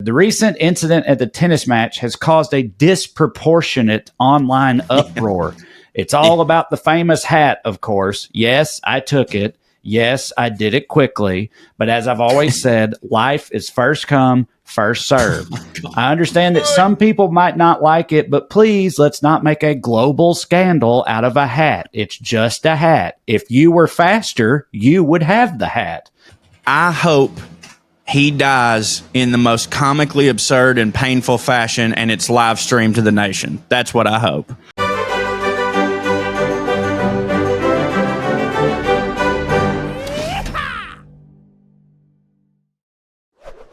The recent incident at the tennis match has caused a disproportionate online uproar. It's all about the famous hat, of course. Yes, I took it. Yes, I did it quickly. But as I've always said, life is first come, first served. I understand that some people might not like it, but please, let's not make a global scandal out of a hat. It's just a hat. If you were faster, you would have the hat. I hope he dies in the most comically absurd and painful fashion, and it's live streamed to the nation. That's what I hope.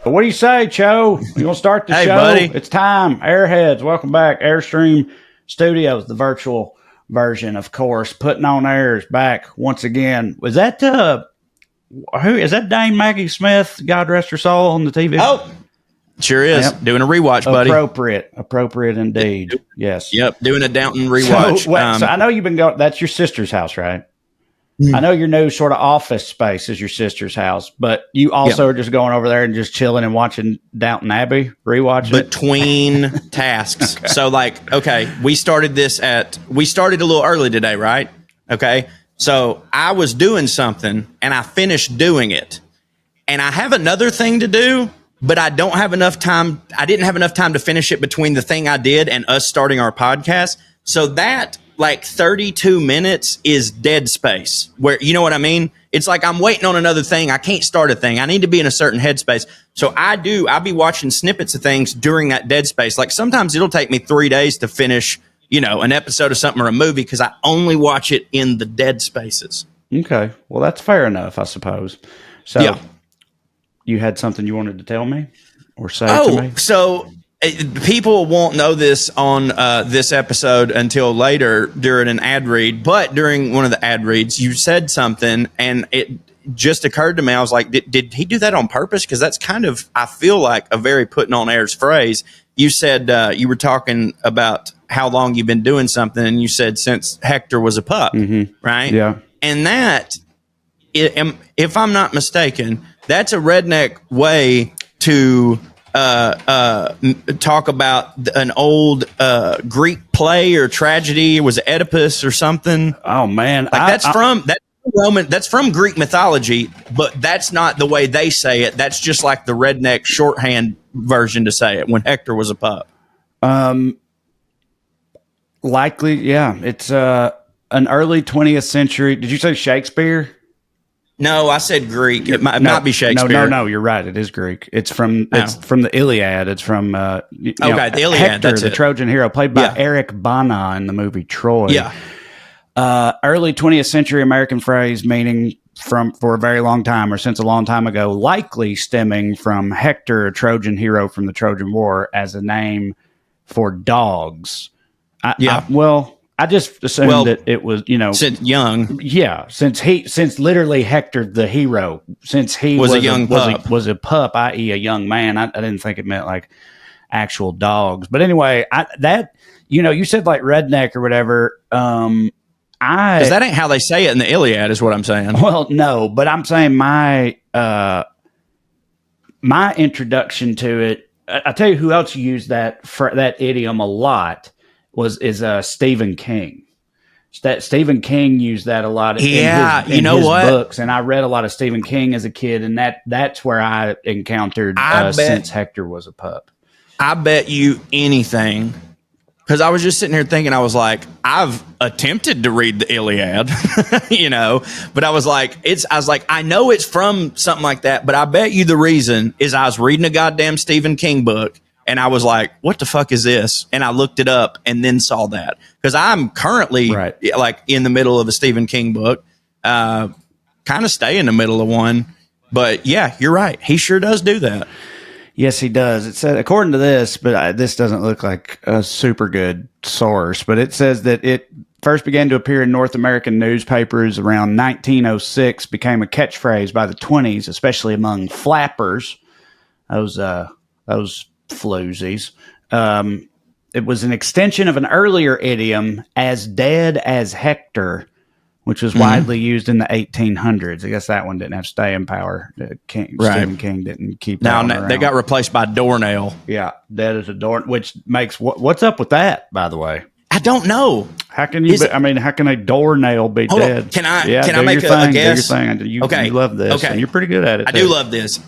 What do you say, Cho? You want to start the Hey, show? buddy. It's time. Airheads, welcome back. Airstream Studios, the virtual version, of course. Putting on air is back once again. Was that who is that? Dame Maggie Smith, God rest her soul, on the TV. Oh, sure is. Yep. Doing a rewatch, buddy. Appropriate indeed. Yes. Yep, doing a Downton rewatch. So I know you've been going. That's your sister's house, right? I know your new sort of office space is your sister's house, but you also are just going over there and just chilling and watching Downton Abbey, rewatching between tasks. Okay. So we started a little early today, right? Okay. So I was doing something and I finished doing it, and I have another thing to do, but I don't have enough time. I didn't have enough time to finish it between the thing I did and us starting our podcast. So that 32 minutes is dead space, where, you know what I mean? It's like I'm waiting on another thing. I can't start a thing. I need to be in a certain headspace. So I'll be watching snippets of things during that dead space. Like sometimes it'll take me 3 days to finish, an episode of something or a movie, because I only watch it in the dead spaces. Okay. Well, that's fair enough, I suppose. So yeah. You had something you wanted to tell me or say to me? So people won't know this on this episode until later during an ad read, but during one of the ad reads, you said something, and it just occurred to me. I was like, did he do that on purpose? Because that's kind of, I feel like, a very putting on airs phrase. You said you were talking about how long you've been doing something, and you said since Hector was a pup, right? Yeah. And that, if I'm not mistaken, that's a redneck way to talk about an old Greek play or tragedy. Was it Oedipus or something? Oh man, that's from Greek mythology, but that's not the way they say it. That's just like the redneck shorthand version to say it when Hector was a pup. Likely, yeah. It's an early 20th century. Did you say Shakespeare? No, I said Greek. It might not be Shakespeare. No. You're right. It is Greek. It's from the Iliad. It's from the Iliad. Hector, that's the Trojan hero, played by Eric Bana in the movie Troy. Yeah. Early 20th century American phrase meaning for a very long time or since a long time ago, likely stemming from Hector, a Trojan hero from the Trojan War, as a name for dogs. I just assumed that it was, since young. Yeah, since literally Hector the hero, since he was a young pup, was a pup, i.e. a young man. I didn't think it meant like actual dogs. But anyway, you said like redneck or whatever. Because that ain't how they say it in the Iliad, is what I'm saying. Well, no, but I'm saying my introduction to it. I tell you who else used that idiom a lot is Stephen King. That Stephen King used that a lot in his books, and I read a lot of Stephen King as a kid, and that's where I encountered since Hector was a pup. I bet you anything, because I was just sitting here thinking, I was like, I've attempted to read the Iliad, but I was like, I know it's from something like that, but I bet you the reason is I was reading a goddamn Stephen King book, and I was like, what the fuck is this? And I looked it up and then saw that. Because I'm currently like in the middle of a Stephen King book, kind of stay in the middle of one. But yeah, you're right. He sure does do that. Yes, he does. It said, according to this, but this doesn't look like a super good source, but it says that it first began to appear in North American newspapers around 1906, became a catchphrase by the 20s, especially among flappers. Those floozies. It was an extension of an earlier idiom, as dead as Hector, which was widely used in the 1800s. I guess that one didn't have staying power. Stephen King didn't keep that one around. They got replaced by doornail. Yeah, dead as a door, which makes what's up with that, by the way? I don't know. How can you? How can a doornail be dead? On. Can I make a guess? Do your thing. You love this. Okay, and you're pretty good at it. I do love this.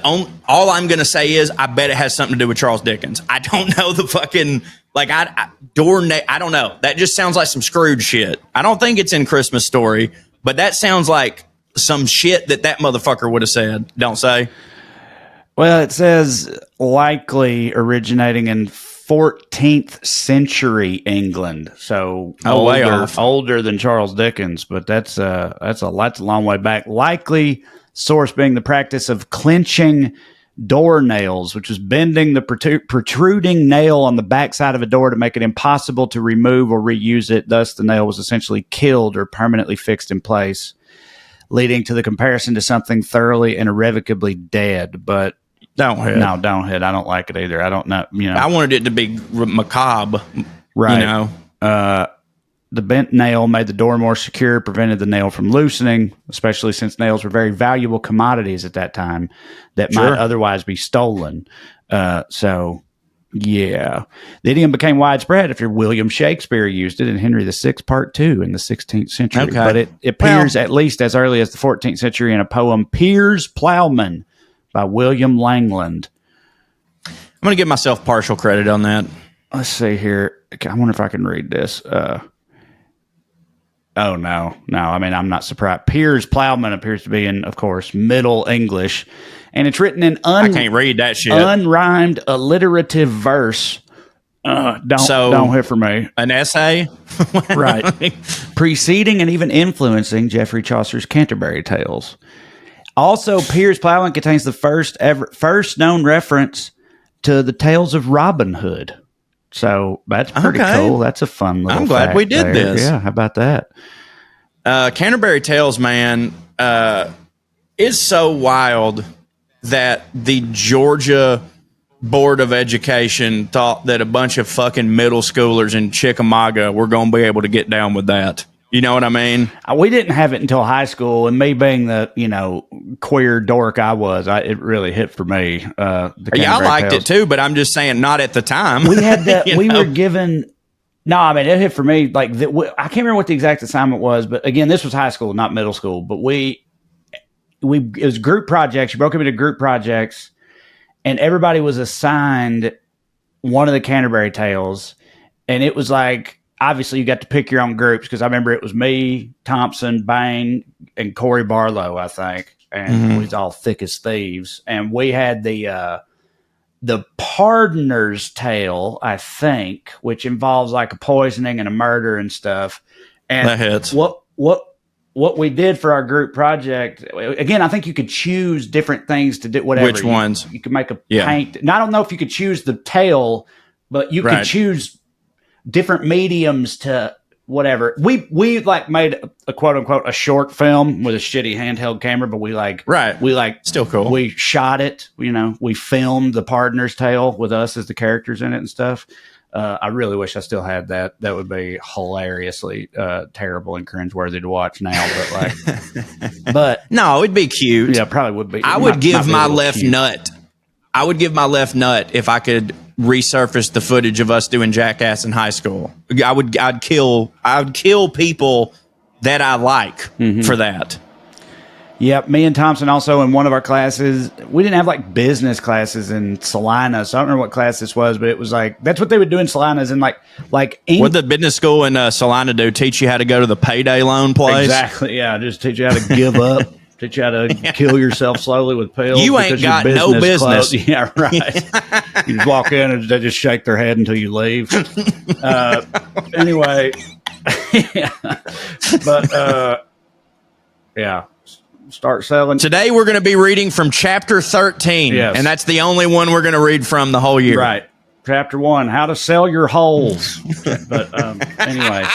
All I'm going to say is I bet it has something to do with Charles Dickens. I don't know the fucking doornail. I don't know. That just sounds like some Scrooge shit. I don't think it's in Christmas Story, but that sounds like some shit that motherfucker would have said. Don't say. Well, it says likely originating in 14th century England, so older than Charles Dickens, but that's a long way back. Likely source being the practice of clinching door nails, which was bending the protruding nail on the backside of a door to make it impossible to remove or reuse it. Thus, the nail was essentially killed or permanently fixed in place, leading to the comparison to something thoroughly and irrevocably dead. But don't hit. I don't like it either. I don't know. I wanted it to be macabre. Right. The bent nail made the door more secure, prevented the nail from loosening, especially since nails were very valuable commodities at that time that might otherwise be stolen. The idiom became widespread after William Shakespeare used it in Henry VI Part 2 in the 16th century. Okay. But it appears at least as early as the 14th century in a poem, Piers Plowman, by William Langland. I'm going to give myself partial credit on that. Let's see here. I wonder if I can read this. Oh, no. I mean, I'm not surprised. Piers Plowman appears to be in, of course, Middle English. And it's written in I can't read that shit. Unrhymed alliterative verse. Don't hit for me. An essay? Right. Preceding and even influencing Geoffrey Chaucer's Canterbury Tales. Also, Piers Plowman contains the first known reference to the tales of Robin Hood. So that's pretty cool. That's a fun little I'm glad fact we did there. this. Yeah, how about that? Canterbury Tales, man, is so wild that the Georgia Board of Education thought that a bunch of fucking middle schoolers in Chickamauga were going to be able to get down with that. You know what I mean? We didn't have it until high school, and me being the queer dork I was, it really hit for me. I liked it too, but I'm just saying, not at the time. We had that. Were given. No, I mean it hit for me. I can't remember what the exact assignment was, but again, this was high school, not middle school. But it was group projects. You broke them into group projects, and everybody was assigned one of the Canterbury Tales, and it was like. Obviously, you got to pick your own groups because I remember it was me, Thompson, Bain, and Corey Barlow, I think, and we was all thick as thieves. And we had the Pardoner's Tale, I think, which involves like a poisoning and a murder and stuff. And that hits. What we did for our group project, again, I think you could choose different things to do. Whatever. Which ones? You could make a paint. And I don't know if you could choose the tale, but you could choose different mediums to whatever. We made a quote unquote a short film with a shitty handheld camera, but we still cool. We shot it, we filmed the Pardoner's Tale with us as the characters in it and stuff. I really wish I still had that. That would be hilariously terrible and cringeworthy to watch now. But no, it'd be cute. Yeah, probably would be. I would give my left nut if I could resurface the footage of us doing Jackass in high school. I'd kill people that I like for that. Yep, me and Thompson also in one of our classes, we didn't have like business classes in Salina, so I don't remember what class this was, but it was like, that's what they would do in Salinas and like what the business school in Salina do? Teach you how to go to the payday loan place? Exactly, yeah, just teach you how to give up. Teach you how to kill yourself slowly with pills. You ain't got no business. Yeah, right. You just walk in and they just shake their head until you leave. Anyway, start selling. Today we're going to be reading from chapter 13, and that's the only one we're going to read from the whole year. Right. Chapter 1, how to sell your holes. But anyway.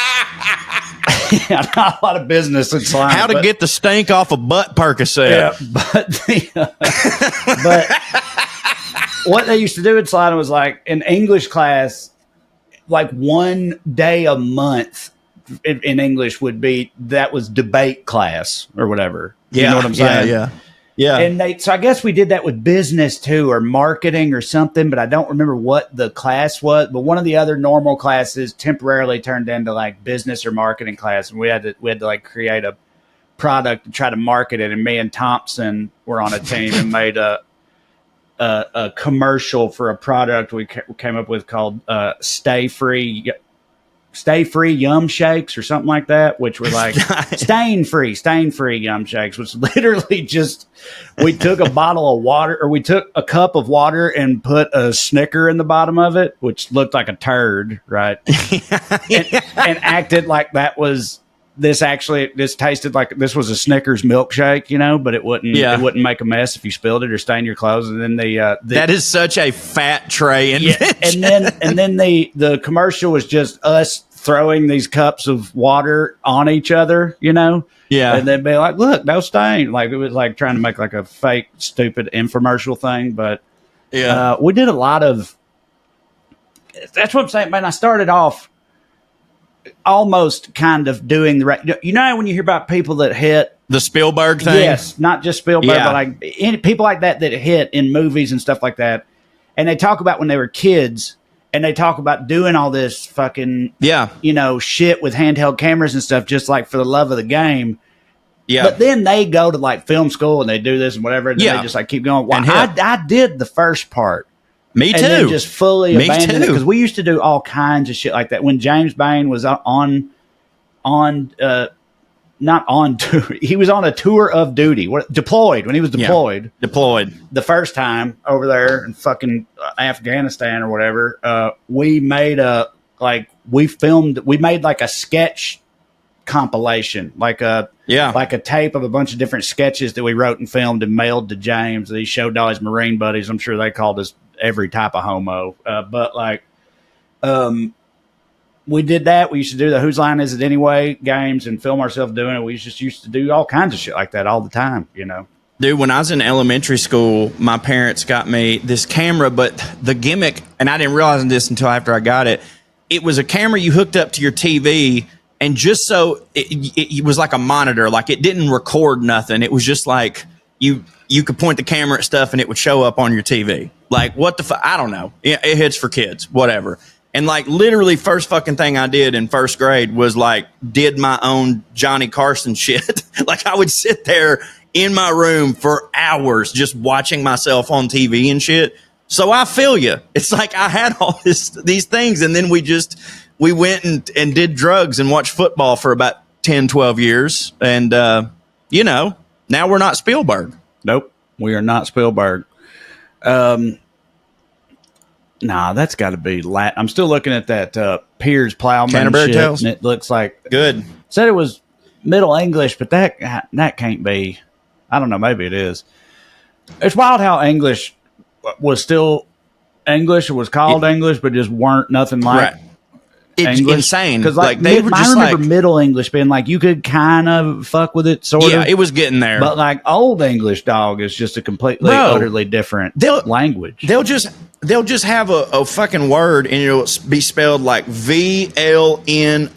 Yeah, not a lot of business in Salina. How to get the stink off a butt Percocet. Yeah, but what they used to do in Salina was like in English class, like one day a month in English would be that was debate class or whatever. Yeah, you know what I'm saying? Yeah. And so I guess we did that with business too, or marketing or something, but I don't remember what the class was. But one of the other normal classes temporarily turned into like business or marketing class, and we had to like create a product and try to market it. And me and Thompson were on a team and made a commercial for a product we came up with called Stay Free Yum Shakes or something like that, which were like stain free Yum Shakes, which literally just, we took a bottle of water, or we took a cup of water and put a Snicker in the bottom of it, which looked like a turd, right? and acted like that was, this tasted like this was a Snickers milkshake, but it wouldn't make a mess if you spilled it or stained your clothes. And then that is such a fat Trae invention. and then the commercial was just us throwing these cups of water on each other, Yeah. And then be like, look, no stain. Like, it was like trying to make like a fake, stupid infomercial thing. But we did a lot of, that's what I'm saying, man. I started off almost kind of doing the right, when you hear about people that hit the Spielberg thing? Yes, not just Spielberg, but like people like that hit in movies and stuff like that. And they talk about when they were kids, and they talk about doing all this fucking, shit with handheld cameras and stuff, just like for the love of the game. Yeah. But then they go to like film school and they do this and whatever, and then they just like keep going. Well, I did the first part. Me too. And then just fully abandoned it, because we used to do all kinds of shit like that. When James Bain was not on tour, he was on a tour of duty. Deployed, when he was deployed. Deployed. The first time over there in fucking Afghanistan or whatever, we made we made like a sketch compilation, like a tape of a bunch of different sketches that we wrote and filmed and mailed to James. He showed all his Marine buddies. I'm sure they called us every type of homo. We did that. We used to do the Whose Line Is It Anyway games and film ourselves doing it. We just used to do all kinds of shit like that all the time, Dude, when I was in elementary school, my parents got me this camera, but the gimmick, and I didn't realize this until after I got it, it was a camera you hooked up to your TV, and just so it was like a monitor, like it didn't record nothing. It was just like you could point the camera at stuff and it would show up on your TV. Like, what the fuck? I don't know. It hits for kids, whatever. And like literally first fucking thing I did in first grade was like did my own Johnny Carson shit. Like I would sit there in my room for hours just watching myself on TV and shit. So I feel you. It's like I had all these things, and then we went and did drugs and watched football for about 10, 12 years. And, now we're not Spielberg. Nope. We are not Spielberg. Nah, that's got to be I'm still looking at that Piers Plowman Canterbury shit, Tales, and it looks like good. Said it was Middle English, but that can't be. I don't know. Maybe it is. It's wild how English was still English. It was called English, but just weren't nothing like. Right. It's English. insane. Because like they were just, I remember Middle English being like you could kind of fuck with it, sort of. Yeah, it was getting there. But like Old English, dog, is just a completely, utterly different language. They'll just have a fucking word, and it'll be spelled like VLNO,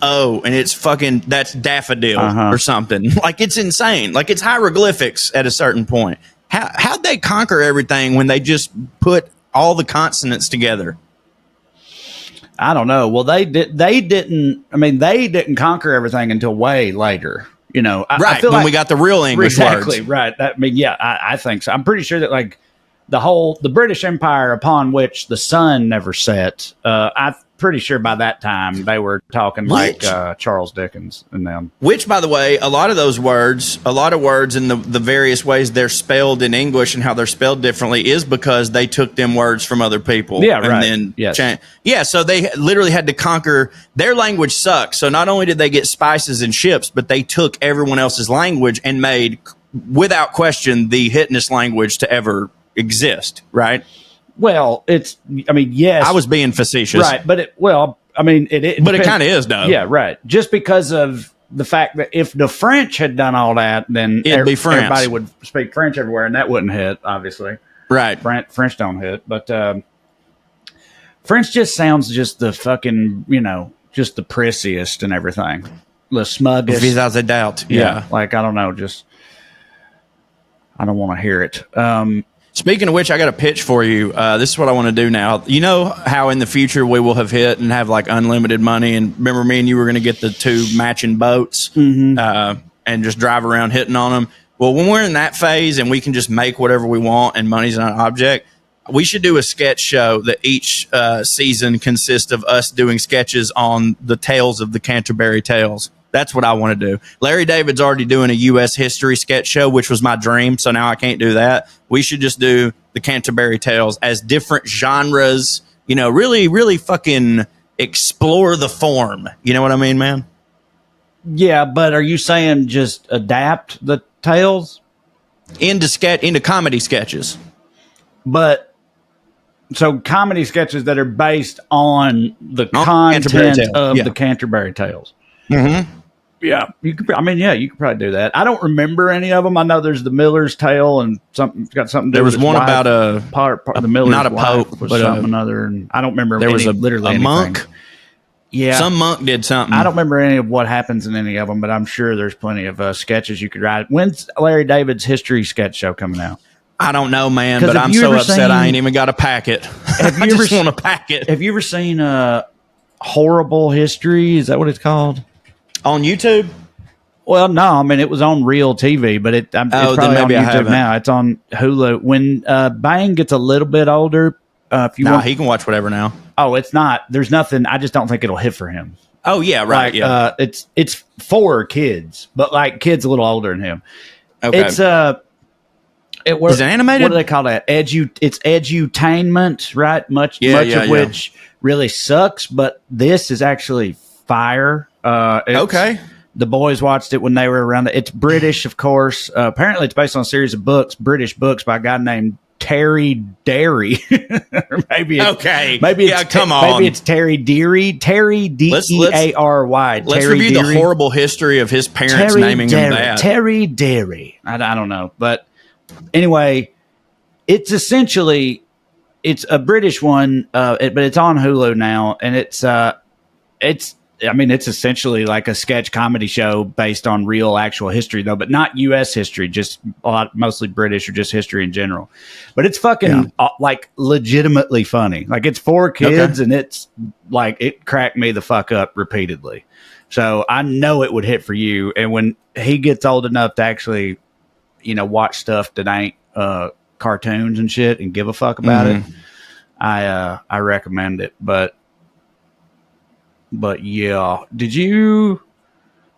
and it's fucking, that's daffodil or something. Like, it's insane. Like, it's hieroglyphics at a certain point. How'd they conquer everything when they just put all the consonants together? I don't know. Well, they didn't conquer everything until way later. I feel when we got the real English exactly, words. Right. I think so. I'm pretty sure that like the British Empire upon which the sun never set, I'm pretty sure by that time they were talking like Charles Dickens and them. Which, by the way, a lot of words in the various ways they're spelled in English and how they're spelled differently is because they took them words from other people. Yeah, right. And then so they literally had to conquer. Their language sucks. So not only did they get spices and ships, but they took everyone else's language and made, without question, the hitnest language to ever exist, right? Well, yes. I was being facetious. Right, but it kind of is, though. Yeah, right. Just because of the fact that if the French had done all that, then it'd be French. Everybody would speak French everywhere, and that wouldn't hit, obviously. Right. French don't hit, but French just sounds just the fucking, just the prissiest and everything, the smuggest. Without a doubt, yeah. Like I don't know, just I don't want to hear it. Speaking of which, I got a pitch for you. This is what I want to do now. You know how in the future we will have hit and have like unlimited money. And remember, me and you were going to get the 2 matching boats and just drive around hitting on them. Well, when we're in that phase and we can just make whatever we want and money's not an object, we should do a sketch show that each season consists of us doing sketches on the tales of the Canterbury Tales. That's what I want to do. Larry David's already doing a U.S. history sketch show, which was my dream, so now I can't do that. We should just do the Canterbury Tales as different genres, you know, really, really fucking explore the form. You know what I mean, man? Yeah, but are you saying just adapt the tales? Into comedy sketches. But, so comedy sketches that are based on the Canterbury content Tales. of Yeah. the Canterbury Tales. Mm-hmm. Yeah, you could. I mean, yeah, you could probably do that. I don't remember any of them. I know there's the Miller's Tale and something got something to do. There was with one wife. about the Miller's not a wife pope, was but something another. And I don't remember. There was literally a monk. Yeah, Some monk did something. I don't remember any of what happens in any of them, but I'm sure there's plenty of sketches you could write. When's Larry David's history sketch show coming out? I don't know, man, but I'm so upset I ain't even got a packet. I just want a packet. Have you ever seen Horrible History? Is that what it's called? On YouTube? Well, no, I mean, it was on real TV, but it's probably on YouTube now. It's on Hulu. When Bang gets a little bit older, he can watch whatever now. Oh, it's not. There's nothing. I just don't think it'll hit for him. Oh, yeah, right. Like, it's for kids, but like kids a little older than him. Okay. It's is it animated? What do they call that? It's edutainment, right? Much of which really sucks, but this is actually fire. Okay. The boys watched it when they were around. It's British, of course. Apparently, it's based on a series of British books by a guy named Terry Derry. Maybe come on. Maybe it's Terry Deary. Terry Deary. Let's review the horrible history of his parents naming him that. Terry Derry. I don't know, but anyway, it's essentially a British one, but it's on Hulu now, and it's essentially like a sketch comedy show based on real actual history, though, but not U.S. history, just mostly British or just history in general. But it's fucking like legitimately funny. Like it's for kids, and it's like it cracked me the fuck up repeatedly. So I know it would hit for you. And when he gets old enough to actually, watch stuff that ain't cartoons and shit and give a fuck about it, I recommend it. But yeah,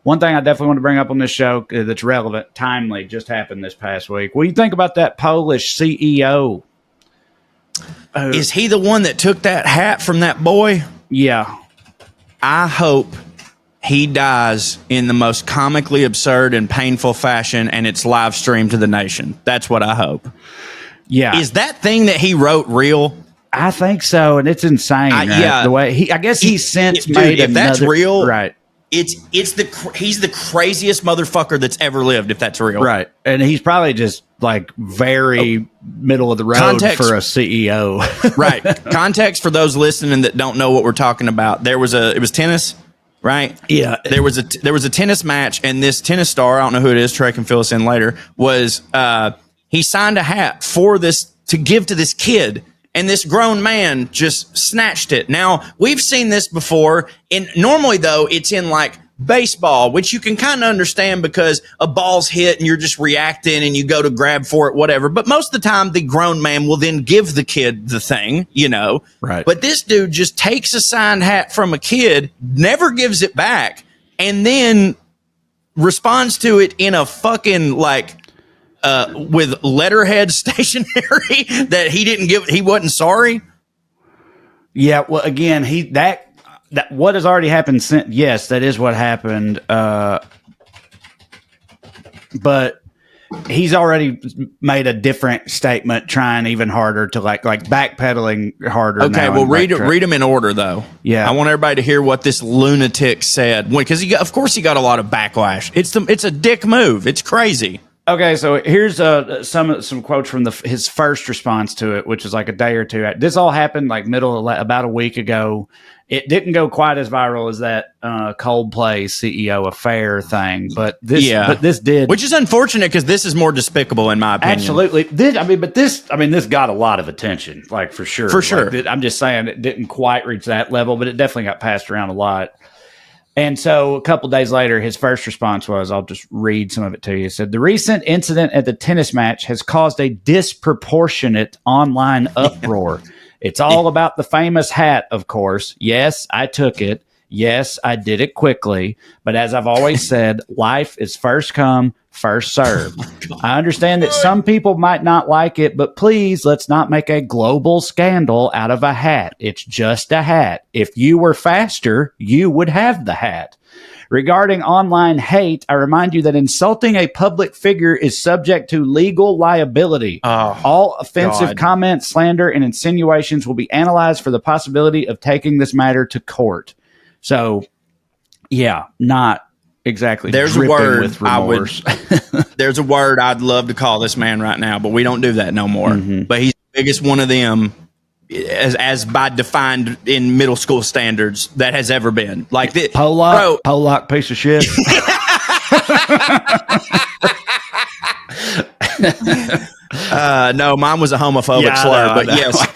one thing I definitely want to bring up on this show that's relevant, timely, just happened this past week. What do you think about that Polish CEO? Is he the one that took that hat from that boy? Yeah. I hope he dies in the most comically absurd and painful fashion, and it's live streamed to the nation. That's what I hope. Yeah. Is that thing that he wrote real? I think so, and it's insane. Right? Yeah, the way he's since made if that's real, right? He's the craziest motherfucker that's ever lived. If that's real, right? And he's probably just like very middle of the road for a CEO, right? Context for those listening that don't know what we're talking about. It was tennis, right? Yeah, there was a tennis match, and this tennis star, I don't know who it is. Trae can fill us in later. He signed a hat for this to give to this kid. And this grown man just snatched it. Now, we've seen this before. And normally, though, it's in like baseball, which you can kind of understand because a ball's hit and you're just reacting and you go to grab for it, whatever. But most of the time, the grown man will then give the kid the thing, Right. But this dude just takes a signed hat from a kid, never gives it back, and then responds to it in a fucking like... with letterhead stationery that he didn't give, he wasn't sorry. Yeah, well, again, that what has already happened since. Yes, that is what happened. But he's already made a different statement, trying even harder to like backpedaling harder. Okay, well, read them in order though. Yeah, I want everybody to hear what this lunatic said because of course he got a lot of backlash. It's a dick move. It's crazy. Okay, so here's some quotes from his first response to it, which was like a day or two. This all happened like about a week ago. It didn't go quite as viral as that Coldplay CEO affair thing, but this did, which is unfortunate because this is more despicable in my opinion. Absolutely, this got a lot of attention, like for sure. I'm just saying it didn't quite reach that level, but it definitely got passed around a lot. And so a couple days later, his first response was, I'll just read some of it to you. It said, the recent incident at the tennis match has caused a disproportionate online uproar. It's all about the famous hat, of course. Yes, I took it. Yes, I did it quickly. But as I've always said, life is first come, first served. I understand that some people might not like it, but please, let's not make a global scandal out of a hat. It's just a hat. If you were faster, you would have the hat. Regarding online hate, I remind you that insulting a public figure is subject to legal liability. All offensive comments, slander, and insinuations will be analyzed for the possibility of taking this matter to court. So, yeah, not exactly. There's a word there's a word I'd love to call this man right now, but we don't do that no more. Mm-hmm. But he's the biggest one of them, as by defined in middle school standards, that has ever been. Like the Pollock piece of shit. No, mine was a homophobic slur, but yes,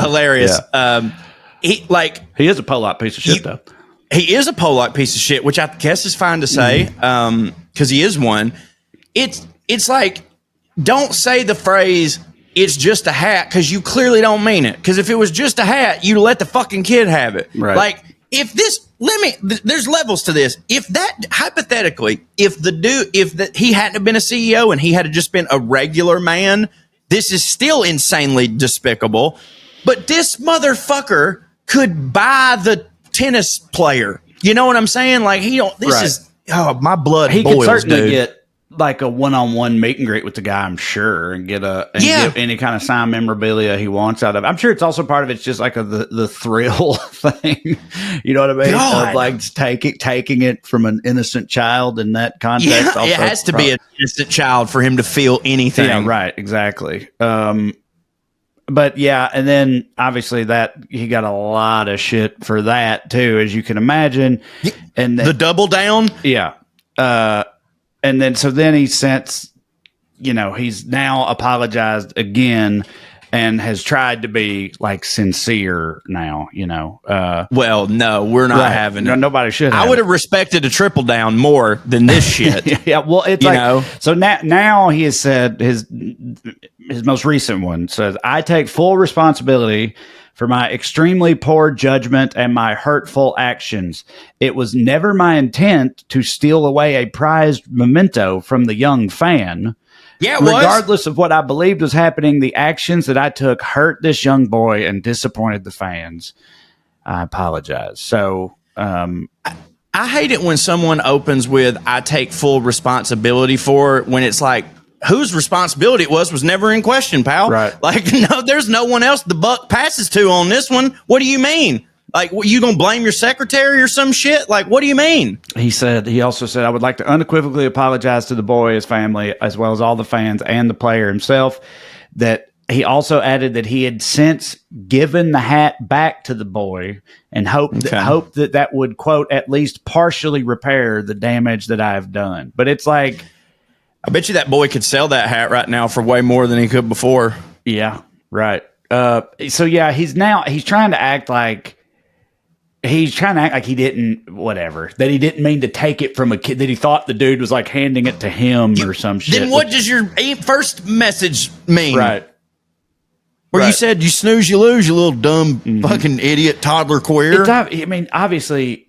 hilarious. Yeah. He is a Pollock piece of shit, though. He is a Pollock piece of shit, which I guess is fine to say, because he is one. It's like, don't say the phrase, it's just a hat, because you clearly don't mean it. Because if it was just a hat, you'd let the fucking kid have it. Right. Like, if this, there's levels to this. If that, hypothetically, if he hadn't have been a CEO and he had just been a regular man, this is still insanely despicable. But this motherfucker could buy the tennis player. You know what I'm saying? Like, my blood he boils, could certainly dude. get like a one-on-one meet and greet with the guy, I'm sure, and get any kind of signed memorabilia he wants out of it. I'm sure it's also part of it's just like the thrill thing. You know what I mean? Of like taking it from an innocent child in that context. Yeah, also it has to be an innocent child for him to feel anything. Yeah, right. Exactly. But yeah, and then obviously that he got a lot of shit for that too, as you can imagine. And the double down, yeah. And then he since, he's now apologized again and has tried to be like sincere now. Well, no, we're not having it. Nobody should. I would have respected a triple down more than this shit. Yeah, well, it's so now he has said his most recent one says, I take full responsibility for my extremely poor judgment and my hurtful actions. It was never my intent to steal away a prized memento from the young fan. Yeah, regardless of what I believed was happening, the actions that I took hurt this young boy and disappointed the fans. I apologize. So, I hate it when someone opens with, I take full responsibility for it, when it's like, whose responsibility it was never in question, pal. Right. Like, no, there's no one else the buck passes to on this one. What do you mean? Like, you gonna blame your secretary or some shit? Like, what do you mean? He also said, I would like to unequivocally apologize to the boy, his family, as well as all the fans and the player himself. That he also added that he had since given the hat back to the boy and hoped that would, quote, at least partially repair the damage that I have done. But it's like, I bet you that boy could sell that hat right now for way more than he could before. Yeah, right. So yeah, he's trying to act like he didn't, whatever, that he didn't mean to take it from a kid, that he thought the dude was like handing it to him or some shit. Then what does your first message mean? Right. Where you said you snooze, you lose, you little dumb fucking idiot toddler queer. Obviously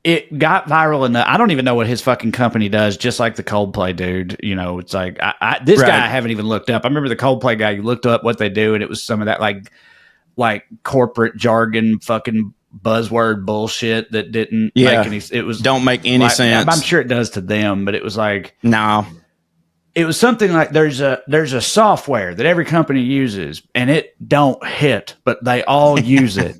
it got viral enough. I don't even know what his fucking company does, just like the Coldplay dude. It's like, this guy I haven't even looked up. I remember the Coldplay guy, you looked up what they do, and it was some of that like corporate jargon fucking buzzword bullshit that didn't make any, it was don't make any sense. I'm sure it does to them, but it was like, no. It was something like there's a software that every company uses and it don't hit, but they all use it.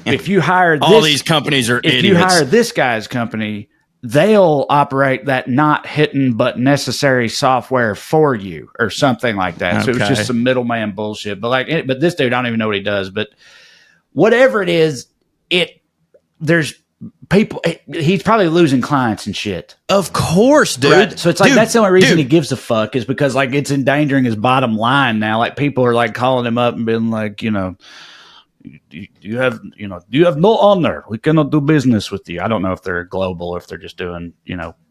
If you hire all these companies are idiots. If you hire this guy's company, they'll operate that not hidden but necessary software for you or something like that. So it was just some middleman bullshit. But but this dude, I don't even know what he does. But whatever it is, there's people. He's probably losing clients and shit. Of course, dude. Right? So it's like that's the only reason he gives a fuck is because like it's endangering his bottom line now. Like people are like calling him up and being like, you have no honor. We cannot do business with you. I don't know if they're global or if they're just doing,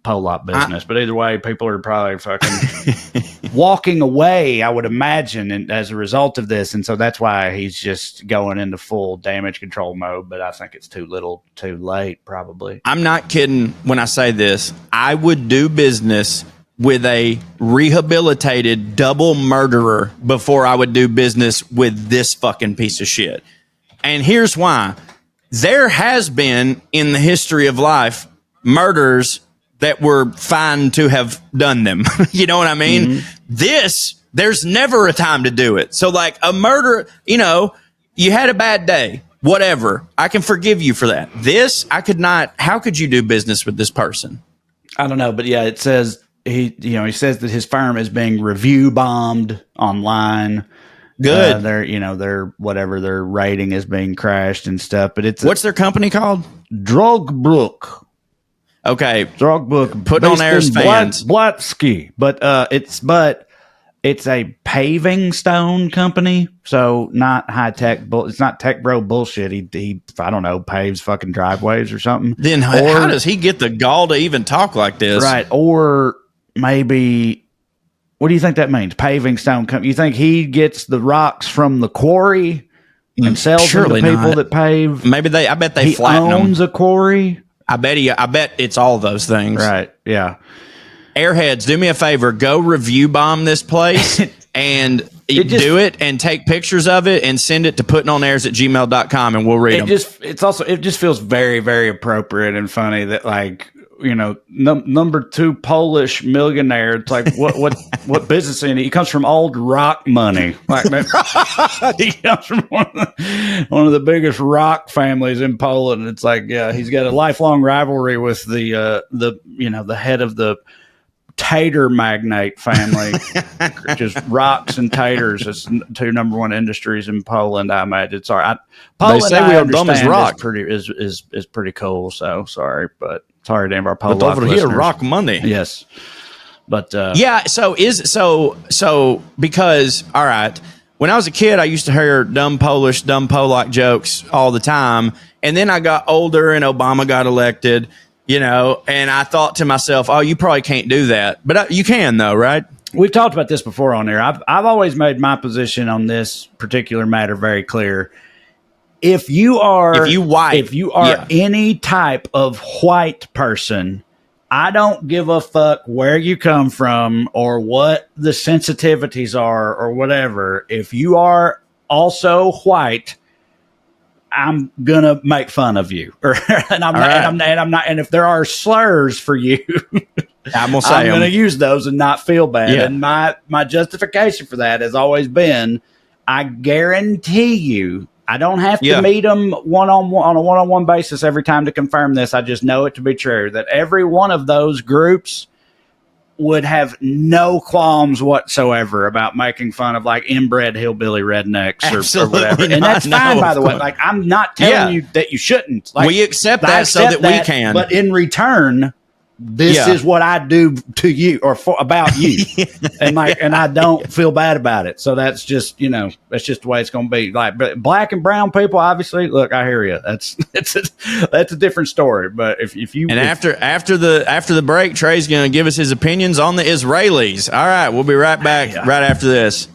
Polop business. But either way, people are probably fucking walking away, I would imagine, and as a result of this. And so that's why he's just going into full damage control mode. But I think it's too little, too late, probably. I'm not kidding when I say this. I would do business with a rehabilitated double murderer before I would do business with this fucking piece of shit. And here's why. There has been in the history of life murders that were fine to have done them. You know what I mean? Mm-hmm. There's never a time to do it. So like a murder, you had a bad day, whatever. I can forgive you for that. This, I could not. How could you do business with this person? I don't know. But yeah, it says he says that his firm is being review bombed online. Good. Their rating is being crashed and stuff. But what's their company called? Drogbrook. Okay. Drogbrook. Put on airs fans. Blatsky. But it's a paving stone company. So not high tech. It's not tech bro bullshit. He I don't know, paves fucking driveways or something. Then how does he get the gall to even talk like this? Right. Or maybe. What do you think that means? Paving stone company. You think he gets the rocks from the quarry and sells them to people that pave? Maybe I bet they flatten them. He owns a quarry. I bet it's all those things. Right. Yeah. Airheads, do me a favor. Go review bomb this place and do it and take pictures of it and send it to puttingonairs@gmail.com and we'll read them. It just feels very, very appropriate and funny that like, number 2 Polish millionaire. It's like what business in it? He comes from old rock money. Like he comes from one of the biggest rock families in Poland. It's like he's got a lifelong rivalry with the head of the tater magnate family. Just rocks and taters is 2 number 1 industries in Poland. I imagine. Sorry, Poland. They say we are dumb as rock. Is pretty cool. So sorry, but. Sorry to any of our Polish over listeners. Here, rock money. Yes, but so because all right, when I was a kid, I used to hear dumb Polish, dumb Polak jokes all the time, and then I got older and Obama got elected, and I thought to myself, oh, you probably can't do that, but you can though, right? We've talked about this before on there. I've always made my position on this particular matter very clear. If you are any type of white person, I don't give a fuck where you come from or what the sensitivities are or whatever. If you are also white, I'm gonna make fun of you, and if there are slurs for you, I'm gonna use those and not feel bad. Yeah. And my justification for that has always been, I guarantee you. I don't have to meet them one-on-one on a one-on-one basis every time to confirm this. I just know it to be true that every one of those groups would have no qualms whatsoever about making fun of like inbred hillbilly rednecks or whatever. And that's fine, by the way. Like, I'm not telling you that you shouldn't. Like, we accept that so that we can. But in return, this is what I do to you or about you. and I don't feel bad about it. So that's just, that's just the way it's going to be. Like black and brown people, obviously, look, I hear you. That's a different story. But if you, after the break, Trae's going to give us his opinions on the Israelis. All right. We'll be right back right after this.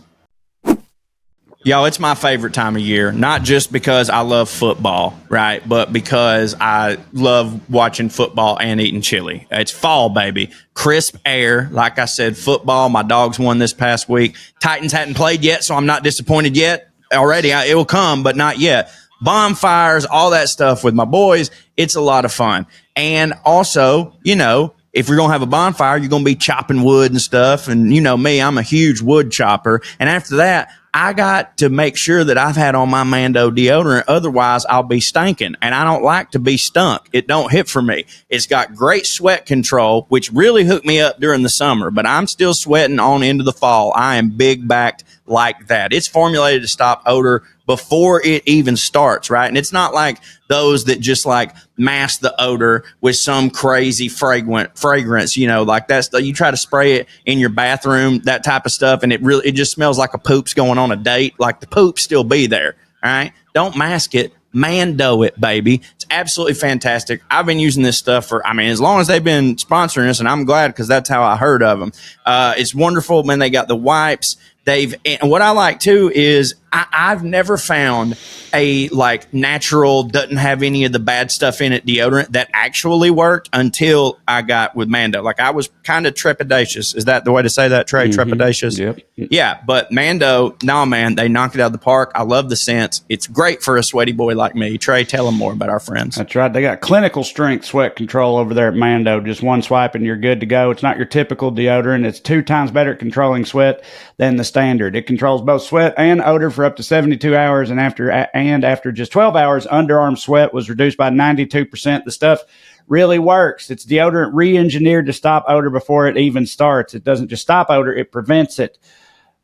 Y'all, it's my favorite time of year, not just because I love football, right? But because I love watching football and eating chili. It's fall, baby. Crisp air. Like I said, football. My dogs won this past week. Titans hadn't played yet, so I'm not disappointed yet. Already, it will come, but not yet. Bonfires, all that stuff with my boys. It's a lot of fun. And also, if you're going to have a bonfire, you're going to be chopping wood and stuff. And me, I'm a huge wood chopper. And after that, I got to make sure that I've had on my Mando deodorant. Otherwise, I'll be stinking. And I don't like to be stunk. It don't hit for me. It's got great sweat control, which really hooked me up during the summer. But I'm still sweating on into the fall. I am big backed like that. It's formulated to stop odor before it even starts, right? And it's not like those that just like mask the odor with some crazy fragrance, like that's you try to spray it in your bathroom, that type of stuff, and it just smells like a poop's going on a date. Like the poop still be there, all right? Don't mask it. Mando it, baby. It's absolutely fantastic. I've been using this stuff for, as long as they've been sponsoring us, and I'm glad because that's how I heard of them. It's wonderful, man. They got the wipes. And what I like too is I've never found a like natural, doesn't have any of the bad stuff in it deodorant that actually worked until I got with Mando. Like I was kind of trepidatious. Is that the way to say that, Trae? Mm-hmm. Trepidatious? Yep. Yeah, but Mando, no, man, they knocked it out of the park. I love the scents. It's great for a sweaty boy like me. Trae, tell them more about our friends. That's right. They got clinical strength sweat control over there at Mando. Just one swipe and you're good to go. It's not your typical deodorant. It's 2 times better at controlling sweat than the standard. It controls both sweat and odor for up to 72 hours, and after just 12 hours, underarm sweat was reduced by 92%. The stuff really works. It's deodorant re-engineered to stop odor before it even starts. It doesn't just stop odor, it prevents it.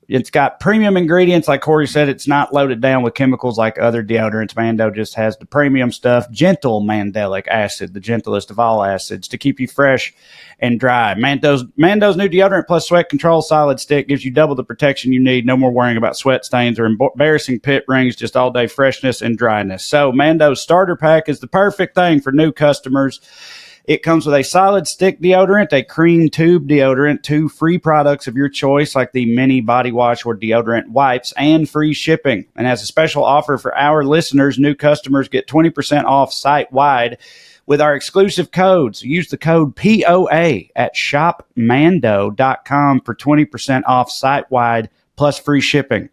It's got premium ingredients. Like Corey said, it's not loaded down with chemicals like other deodorants. Mando just has the premium stuff, gentle mandelic acid, the gentlest of all acids, to keep you fresh and dry. Mando's new deodorant plus sweat control solid stick gives you double the protection you need. No more worrying about sweat stains or embarrassing pit rings, just all day freshness and dryness. So Mando's starter pack is the perfect thing for new customers. It comes with a solid stick deodorant, a cream tube deodorant, 2 free products of your choice like the mini body wash or deodorant wipes, and free shipping. And as a special offer for our listeners, new customers get 20% off site-wide with our exclusive codes. Use the code POA at shopmando.com for 20% off site-wide plus free shipping.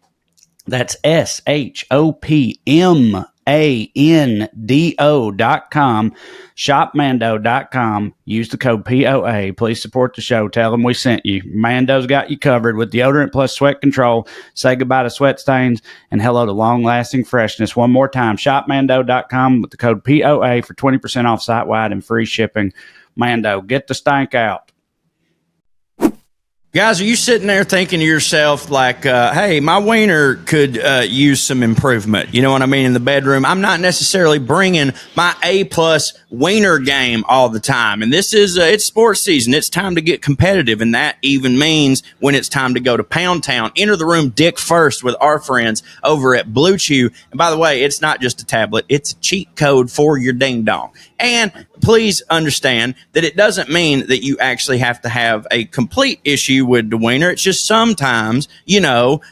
That's SHOPMANDO.com, shopmando.com. Use the code POA. Please support the show. Tell them we sent you. Mando's got you covered with deodorant plus sweat control. Say goodbye to sweat stains and hello to long-lasting freshness. One more time, shopmando.com with the code POA for 20% off site-wide and free shipping. Mando, get the stank out. Guys, are you sitting there thinking to yourself like, hey, my wiener could use some improvement? You know what I mean? In the bedroom, I'm not necessarily bringing my A-plus wiener game all the time. And this is, it's sports season. It's time to get competitive. And that even means when it's time to go to Pound Town, enter the room dick first with our friends over at Blue Chew. And by the way, it's not just a tablet. It's a cheat code for your ding dong. And please understand that it doesn't mean that you actually have to have a complete issue with the wiener. It's just sometimes,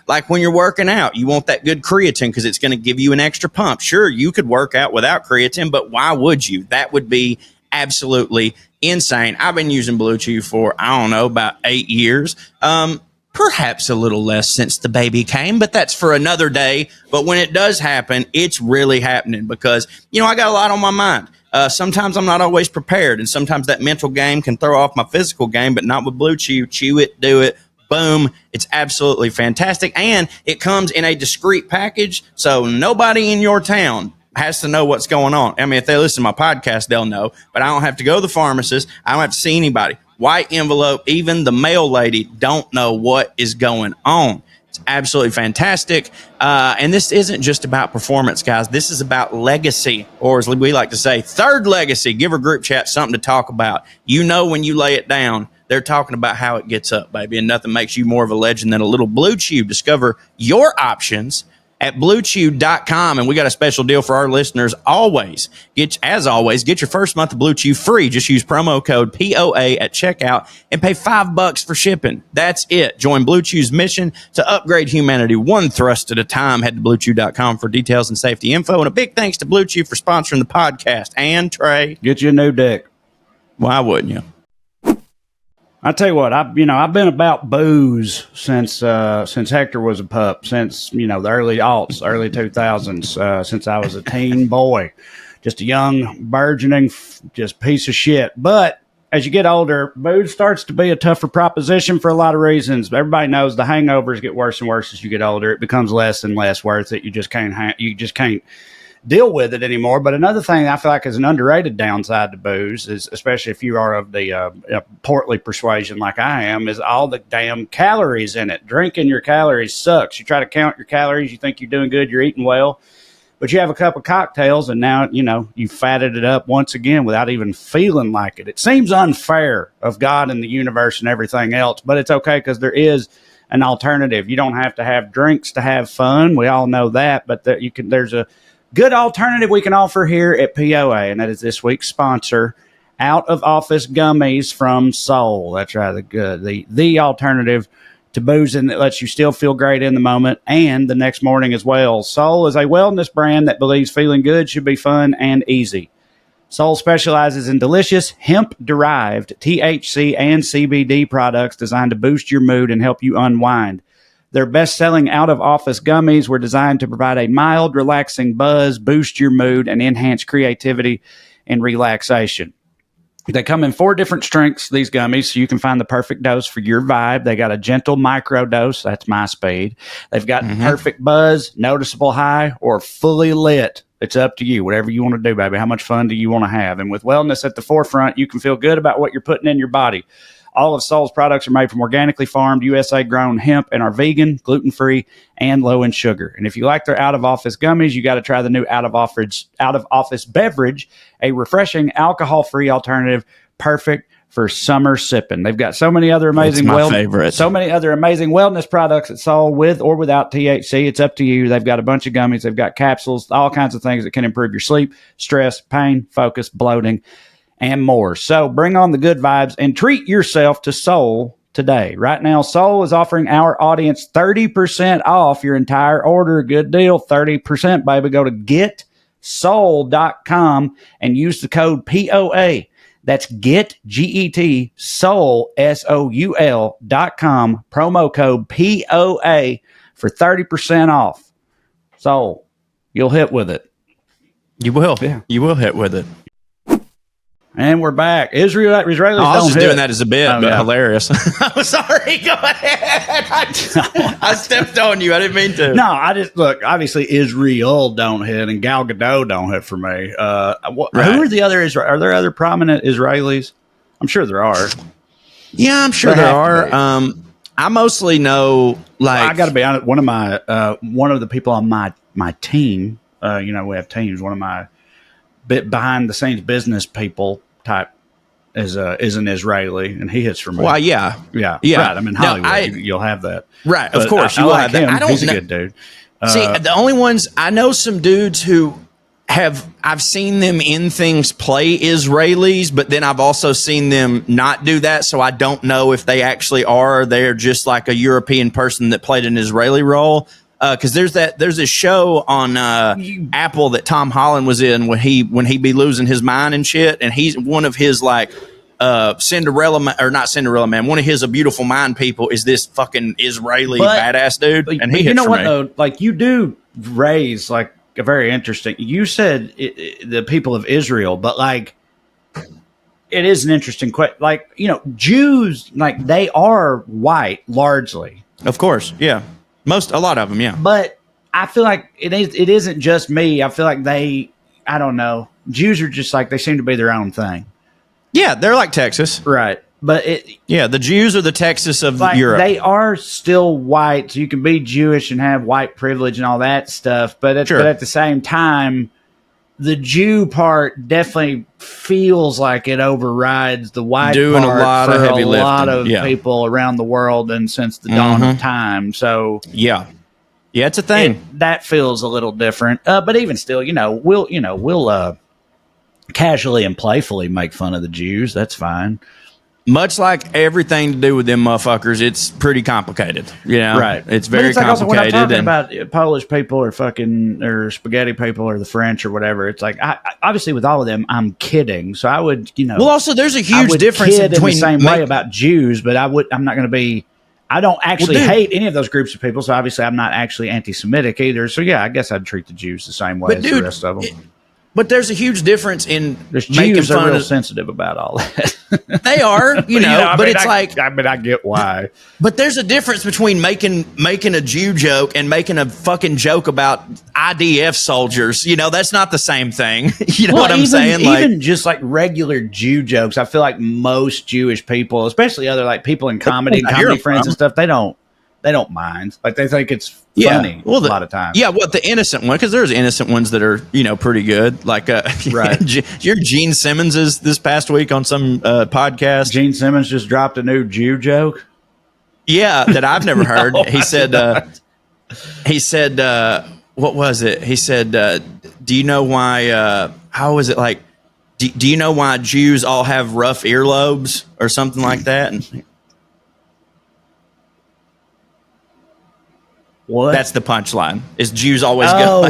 like when you're working out, you want that good creatine because it's going to give you an extra pump. Sure, you could work out without creatine, but why would you? That would be absolutely insane. I've been using Blue Chew for, about 8 years. Perhaps a little less since the baby came, but that's for another day. But when it does happen, it's really happening because, I got a lot on my mind. Sometimes I'm not always prepared, and sometimes that mental game can throw off my physical game, but not with Blue Chew. Chew it, do it, boom. It's absolutely fantastic, and it comes in a discreet package, so nobody in your town has to know what's going on. If they listen to my podcast, they'll know, but I don't have to go to the pharmacist. I don't have to see anybody. White envelope, even the mail lady don't know what is going on. It's absolutely fantastic. And this isn't just about performance, guys. This is about legacy, or as we like to say, third legacy. Give a group chat something to talk about. When you lay it down, they're talking about how it gets up, baby. And nothing makes you more of a legend than a little Blue Chew. Discover your options at bluechew.com. And we got a special deal for our listeners. Get your first month of Blue Chew free. Just use promo code POA at checkout and pay $5 for shipping. That's it. Join Blue Chew's mission to upgrade humanity one thrust at a time. Head to bluechew.com for details and safety info. And a big thanks to Blue Chew for sponsoring the podcast. And Trae, get you a new dick. Why wouldn't you? I tell you what, I've been about booze since Hector was a pup, since the early 2000s, since I was a teen boy, just a young burgeoning just piece of shit. But as you get older, booze starts to be a tougher proposition for a lot of reasons. Everybody knows the hangovers get worse and worse as you get older. It becomes less and less worth it. You just can't deal with it anymore. But another thing I feel like is an underrated downside to booze is, especially if you are of the portly persuasion like I am, is all the damn calories in it. Drinking your calories sucks. You try to count your calories, you think you're doing good, you're eating well, but you have a couple cocktails and now, you fatted it up once again without even feeling like it. It seems unfair of God and the universe and everything else, but it's okay because there is an alternative. You don't have to have drinks to have fun. We all know that, but there's a good alternative we can offer here at POA, and that is this week's sponsor, Out of Office Gummies from Soul. That's right, the alternative to boozing that lets you still feel great in the moment and the next morning as well. Soul is a wellness brand that believes feeling good should be fun and easy. Soul specializes in delicious hemp-derived THC and CBD products designed to boost your mood and help you unwind. Their best-selling out-of-office gummies were designed to provide a mild, relaxing buzz, boost your mood, and enhance creativity and relaxation. They come in 4 different strengths, these gummies, so you can find the perfect dose for your vibe. They got a gentle micro dose. That's my speed. They've got perfect buzz, noticeable high, or fully lit. It's up to you. Whatever you want to do, baby. How much fun do you want to have? And with wellness at the forefront, you can feel good about what you're putting in your body. All of Soul's products are made from organically farmed, USA-grown hemp and are vegan, gluten-free, and low in sugar. And if you like their out-of-office gummies, you got to try the new out-of-office beverage, a refreshing, alcohol-free alternative, perfect for summer sipping. They've got so many other amazing wellness products at Soul with or without THC. It's up to you. They've got a bunch of gummies. They've got capsules, all kinds of things that can improve your sleep, stress, pain, focus, bloating, and more. So bring on the good vibes and treat yourself to Soul today. Right now, Soul is offering our audience 30% off your entire order. Good deal. 30%, baby. Go to getsoul.com and use the code POA. That's GET Soul, SOUL.com, promo code POA for 30% off. Soul, you'll hit with it. You will. Yeah. You will hit with it. And we're back. Israelis I was just doing that as a bit, but hilarious. I'm sorry. Go ahead. I stepped on you. I didn't mean to. No, obviously Israel don't hit and Gal Gadot don't hit for me. Who are the other Are there other prominent Israelis? I'm sure there are. Yeah, I'm sure there are. I mostly know, I got to be honest, one of the people on my team, we have teams, one of my behind the scenes business people type is an Israeli, and he hits for me. Well, yeah. Right. I mean, Hollywood, you'll have that, right? But of course, you will have that. He's a good dude. See, the only ones I know, some dudes who I've seen them in things play Israelis, but then I've also seen them not do that. So I don't know if they actually are. Or they're just like a European person that played an Israeli role. Because there's this show on Apple that Tom Holland was in when he be losing his mind and shit, and he's one of his Cinderella or not Cinderella man. One of his A Beautiful Mind people is this fucking Israeli badass dude, and he hits for me. Though, you do raise a very interesting. You said the people of Israel, but it is an interesting question. Jews, they are white largely, of course, yeah. A lot of them, yeah. But I feel like it isn't just me. I feel like I don't know. Jews are just they seem to be their own thing. Yeah, they're like Texas. Right. But the Jews are the Texas of Europe. They are still white, so you can be Jewish and have white privilege and all that stuff. But at the same time, the Jew part definitely feels like it overrides the white doing part a lot for of heavy lifting. A lot of people around the world and since the dawn of time. So yeah, it's a thing that feels a little different. But even still, we'll casually and playfully make fun of the Jews. That's fine. Much like everything to do with them motherfuckers, it's pretty complicated. Right? It's very complicated. Also, when I'm talking about Polish people or spaghetti people or the French or whatever, it's obviously with all of them, I'm kidding. So I would, Well, also there's a huge difference between in the same way about Jews, but I'm not going to be. I don't actually hate any of those groups of people, so obviously I'm not actually anti-Semitic either. So yeah, I guess I'd treat the Jews the same way as the rest of them. But there's a huge difference in There's making Jews are fun real of. sensitive about all that. They are, but it's like. I mean, I get why. But there's a difference between making a Jew joke and making a fucking joke about IDF soldiers. That's not the same thing. You know what I'm saying? Even just like regular Jew jokes, I feel like most Jewish people, especially other like people in comedy and comedy friends and stuff, they don't mind. Like they think it's funny a lot of times. Yeah, well, the innocent one, because there's innocent ones that are pretty good. Like right. Your Gene Simmons is this past week on some podcast. Gene Simmons just dropped a new Jew joke. Yeah, that I've never heard. He said, what was it? He said, do you know why, how was it like, do you know why Jews all have rough earlobes or something like that? And what? That's the punchline. Is Jews always go?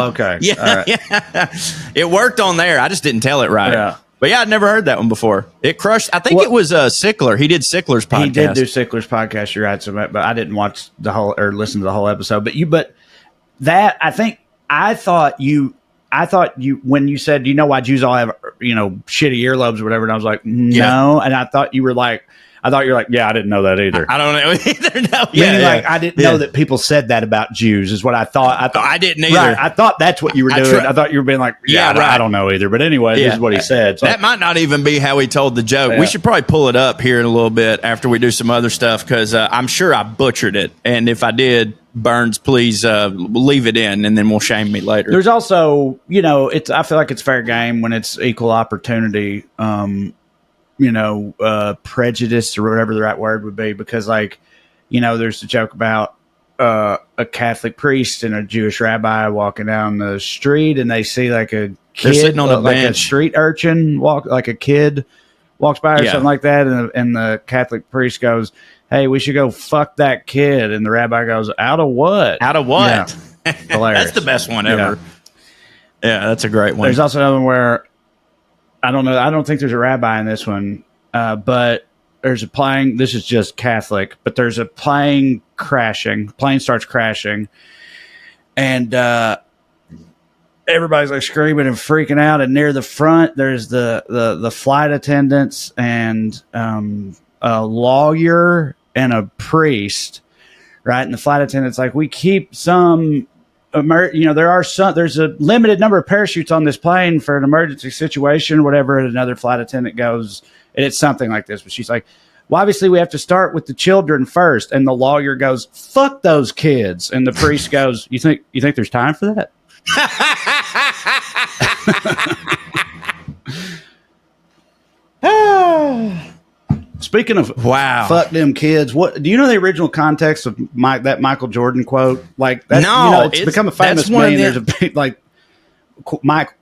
Okay. Yeah, right. yeah. It worked on there. I just didn't tell it right. Yeah. But yeah, I'd never heard that one before. It crushed. I think it was Sickler. He did Sickler's podcast. He did do Sickler's podcast. You're right. So, but I didn't watch the whole or listen to the whole episode. But that I thought you when you said, do you know why Jews all have shitty earlobes or whatever? And I was like, no. Yeah. And I thought you were like, yeah, I didn't know that either. I don't know either. No. I didn't know that people said that about Jews is what I thought. I didn't either. Right, I thought that's what you were doing. I thought you were being like, right. I don't know either. But anyway, this is what he said. So that might not even be how he told the joke. Yeah. We should probably pull it up here in a little bit after we do some other stuff because I'm sure I butchered it. And if I did, Burns, please leave it in and then we'll shame me later. There's also, I feel like it's fair game when it's equal opportunity. Prejudice or whatever the right word would be, because there's a joke about a Catholic priest and a Jewish rabbi walking down the street and they see like a kid, they're sitting on a bench. A street urchin like a kid walks by or something like that. And the Catholic priest goes, "Hey, we should go fuck that kid." And the rabbi goes, "Out of what? Out of what?" Yeah. Hilarious. That's the best one ever. Yeah, that's a great one. There's also another one where I don't know. I don't think there's a rabbi in this one, but there's a plane. This is just Catholic, but there's a plane crashing. Plane starts crashing, and everybody's like screaming and freaking out. And near the front, there's the flight attendants and a lawyer and a priest, right? And the flight attendant's like, "We keep some." There's a limited number of parachutes on this plane for an emergency situation, whatever. And another flight attendant goes, and it's something like this, but she's like, "Well, obviously we have to start with the children first." And the lawyer goes, "Fuck those kids." And the priest goes, You think there's time for that? Speaking of fuck them kids, what do you know the original context of that Michael Jordan quote? Like that, no, it's become a famous meme. There's a big like Mike,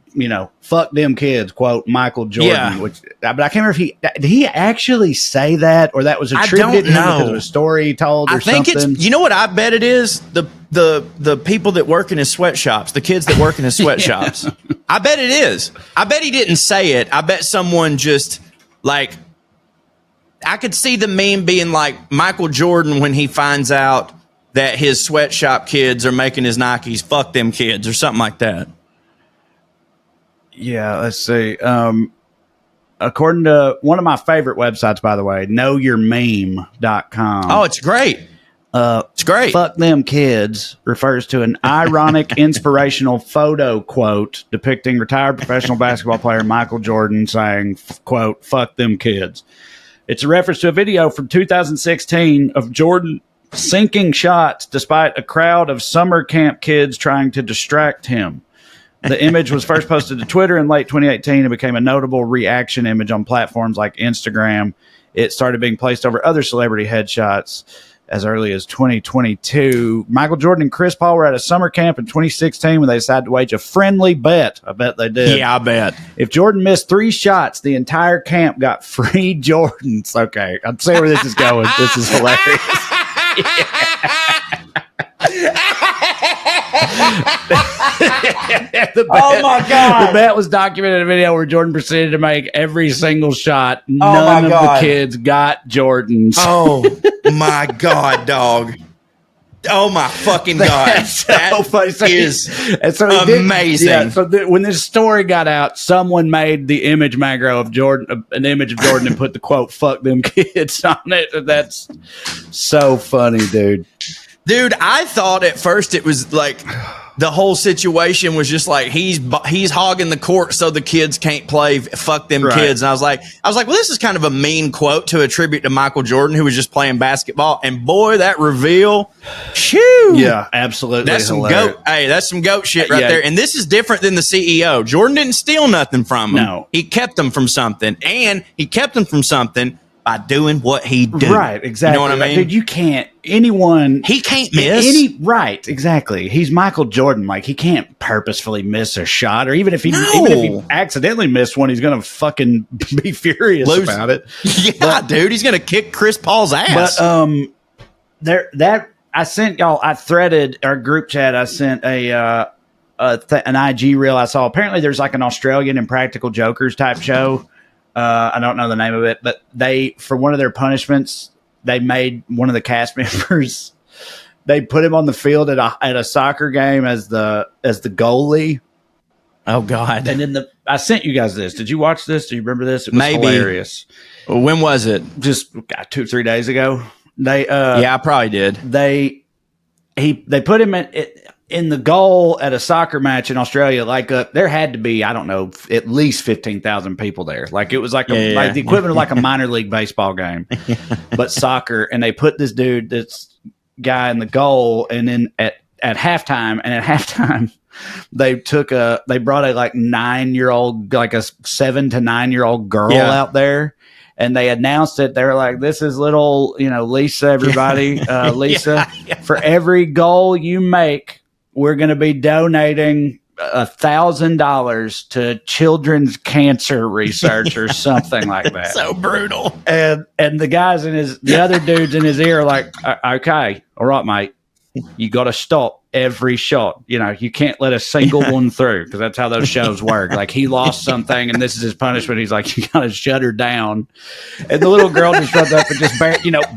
fuck them kids quote Michael Jordan. But I can't remember if did he actually say that or that was attributed to him because of a story he told or something. I think it's what I bet it is the people that work in his sweatshops, the kids that work in his sweatshops. I bet it is. I bet he didn't say it. I bet someone just like. I could see the meme being like Michael Jordan when he finds out that his sweatshop kids are making his Nikes, fuck them kids or something like that. Yeah, let's see. According to one of my favorite websites, by the way, knowyourmeme.com. Oh, it's great. It's great. Fuck them kids refers to an ironic, inspirational photo quote depicting retired professional basketball player Michael Jordan saying, quote, "fuck them kids." It's a reference to a video from 2016 of Jordan sinking shots despite a crowd of summer camp kids trying to distract him. The image was first posted to Twitter in late 2018 and became a notable reaction image on platforms like Instagram. It started being placed over other celebrity headshots as early as 2022. Michael Jordan and Chris Paul were at a summer camp in 2016 when they decided to wage a friendly bet. I bet they did. Yeah, I bet. If Jordan missed 3 shots, the entire camp got free Jordans. Okay, I'm seeing where this is going. This is hilarious. Oh my God. The bet was documented in a video where Jordan proceeded to make every single shot. None of the kids got Jordans. Oh my God, dog. Oh my fucking God. That's so funny. So is amazing. So when this story got out, someone made the image macro of Jordan, an image of Jordan, and put the quote, "fuck them kids" on it. That's so funny, dude. Dude, I thought at first it was like the whole situation was just like he's hogging the court so the kids can't play. Fuck them kids. And I was like, well, this is kind of a mean quote to attribute to Michael Jordan, who was just playing basketball. And boy, that reveal, shoo. Yeah, absolutely. That's hilarious. some goat. Hey, that's some goat shit right there. And this is different than the CEO. Jordan didn't steal nothing from him. No, he kept them from something, and he kept them from something by doing what he did. Right, exactly. You know what I mean? Dude, you can't, anyone... He can't miss. Right, exactly. He's Michael Jordan. Like, he can't purposefully miss a shot, or even if he accidentally missed one, he's going to fucking be furious about it. Yeah, dude, he's going to kick Chris Paul's ass. But, I sent y'all, I threaded our group chat, I sent an IG reel I saw. Apparently, there's like an Australian Impractical Jokers type show. I don't know the name of it, but they, for one of their punishments, they made one of the cast members, they put him on the field at a soccer game as the goalie. Oh God. And then I sent you guys this. Did you watch this? Do you remember this? It was hilarious. When was it? Just 2-3 days ago. Yeah, I probably did. They put him in the goal at a soccer match in Australia. Like there had to be, I don't know, at least 15,000 people there. Like it was like the equivalent of like a minor league baseball game, but soccer. And they put this guy in the goal, and then at halftime, they brought a like 9-year-old, like a 7 to 9-year-old girl out there. And they announced it. They were like, "This is little, Lisa, everybody. Lisa, for every goal you make, we're going to be donating $1,000 to children's cancer research or something like that." So brutal. And the guys the other dudes in his ear are like, "Okay, all right, mate. You got to stop every shot. You can't let a single one through," because that's how those shows work. Like he lost something, and this is his punishment. He's like, "You got to shut her down." And the little girl just runs up and just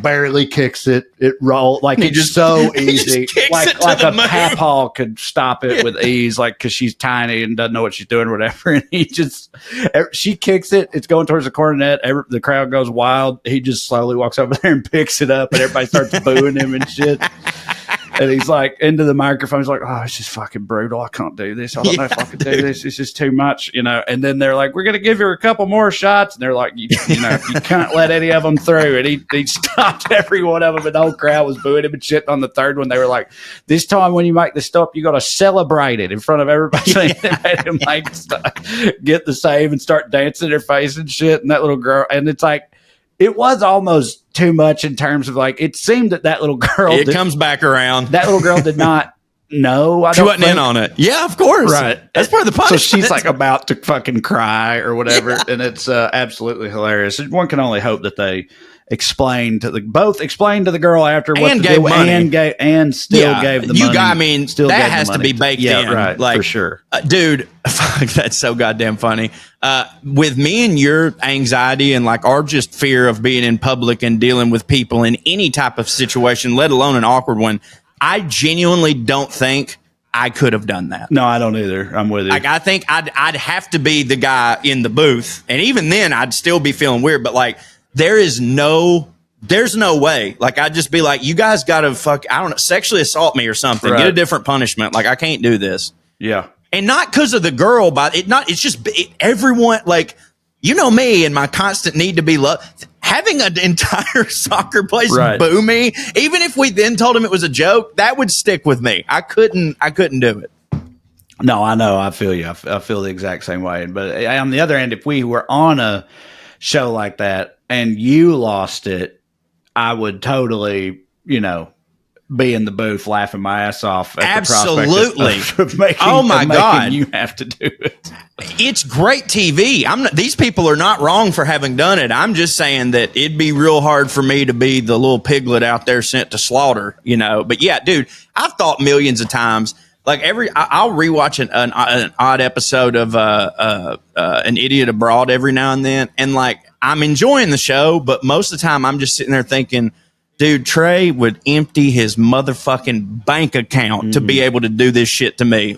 barely kicks it. It rolls like it's so easy. Like a papaw could stop it with ease, like because she's tiny and doesn't know what she's doing, or whatever. And she kicks it. It's going towards the corner net. The crowd goes wild. He just slowly walks over there and picks it up, and everybody starts booing him and shit. And he's like into the microphone. He's like, "Oh, it's just fucking brutal. I can't do this. I don't know if I can do this. It's just too much, And then they're like, "We're going to give you a couple more shots." And they're like, you can't let any of them through. And he stopped every one of them. And the whole crowd was booing him and shitting on the third one. They were like, "This time when you make the stop, you got to celebrate it in front of everybody." So they made him get the save and start dancing in their face and shit. And that little girl, and it's like, it was almost too much in terms of like, it seemed that little girl. It comes back around. That little girl did not know. She wasn't in on it. Yeah, of course. Right. That's part of the punishment. So she's like about to fucking cry or whatever. Yeah. And it's absolutely hilarious. One can only hope that they explained to the girl after what and to gave do money. and still gave the money. Still that has to be baked in. Right, like, for sure. Dude, fuck, that's so goddamn funny. With me and your anxiety and like our just fear of being in public and dealing with people in any type of situation, let alone an awkward one, I genuinely don't think I could have done that. No, I don't either. I'm with you. Like, I think I'd have to be the guy in the booth, and even then I'd still be feeling weird, but like, there's no way. Like, I'd just be like, "You guys got to sexually assault me or something. Right. Get a different punishment. Like, I can't do this." Yeah. And not because of the girl, but it's just everyone, like, me and my constant need to be loved. Having an entire soccer place boo me, even if we then told him it was a joke, that would stick with me. I couldn't do it. No, I know. I feel you. I feel the exact same way. But on the other end, if we were on a show like that and you lost it, I would totally, be in the booth laughing my ass off at absolutely the prospect of making you have to do it. It's great TV. These people are not wrong for having done it. I'm just saying that it'd be real hard for me to be the little piglet out there sent to slaughter, But yeah, dude, I've thought millions of times. Like I'll rewatch an odd episode of An Idiot Abroad every now and then, and like I'm enjoying the show, but most of the time I'm just sitting there thinking, Dude, Trae would empty his motherfucking bank account to be able to do this shit to me.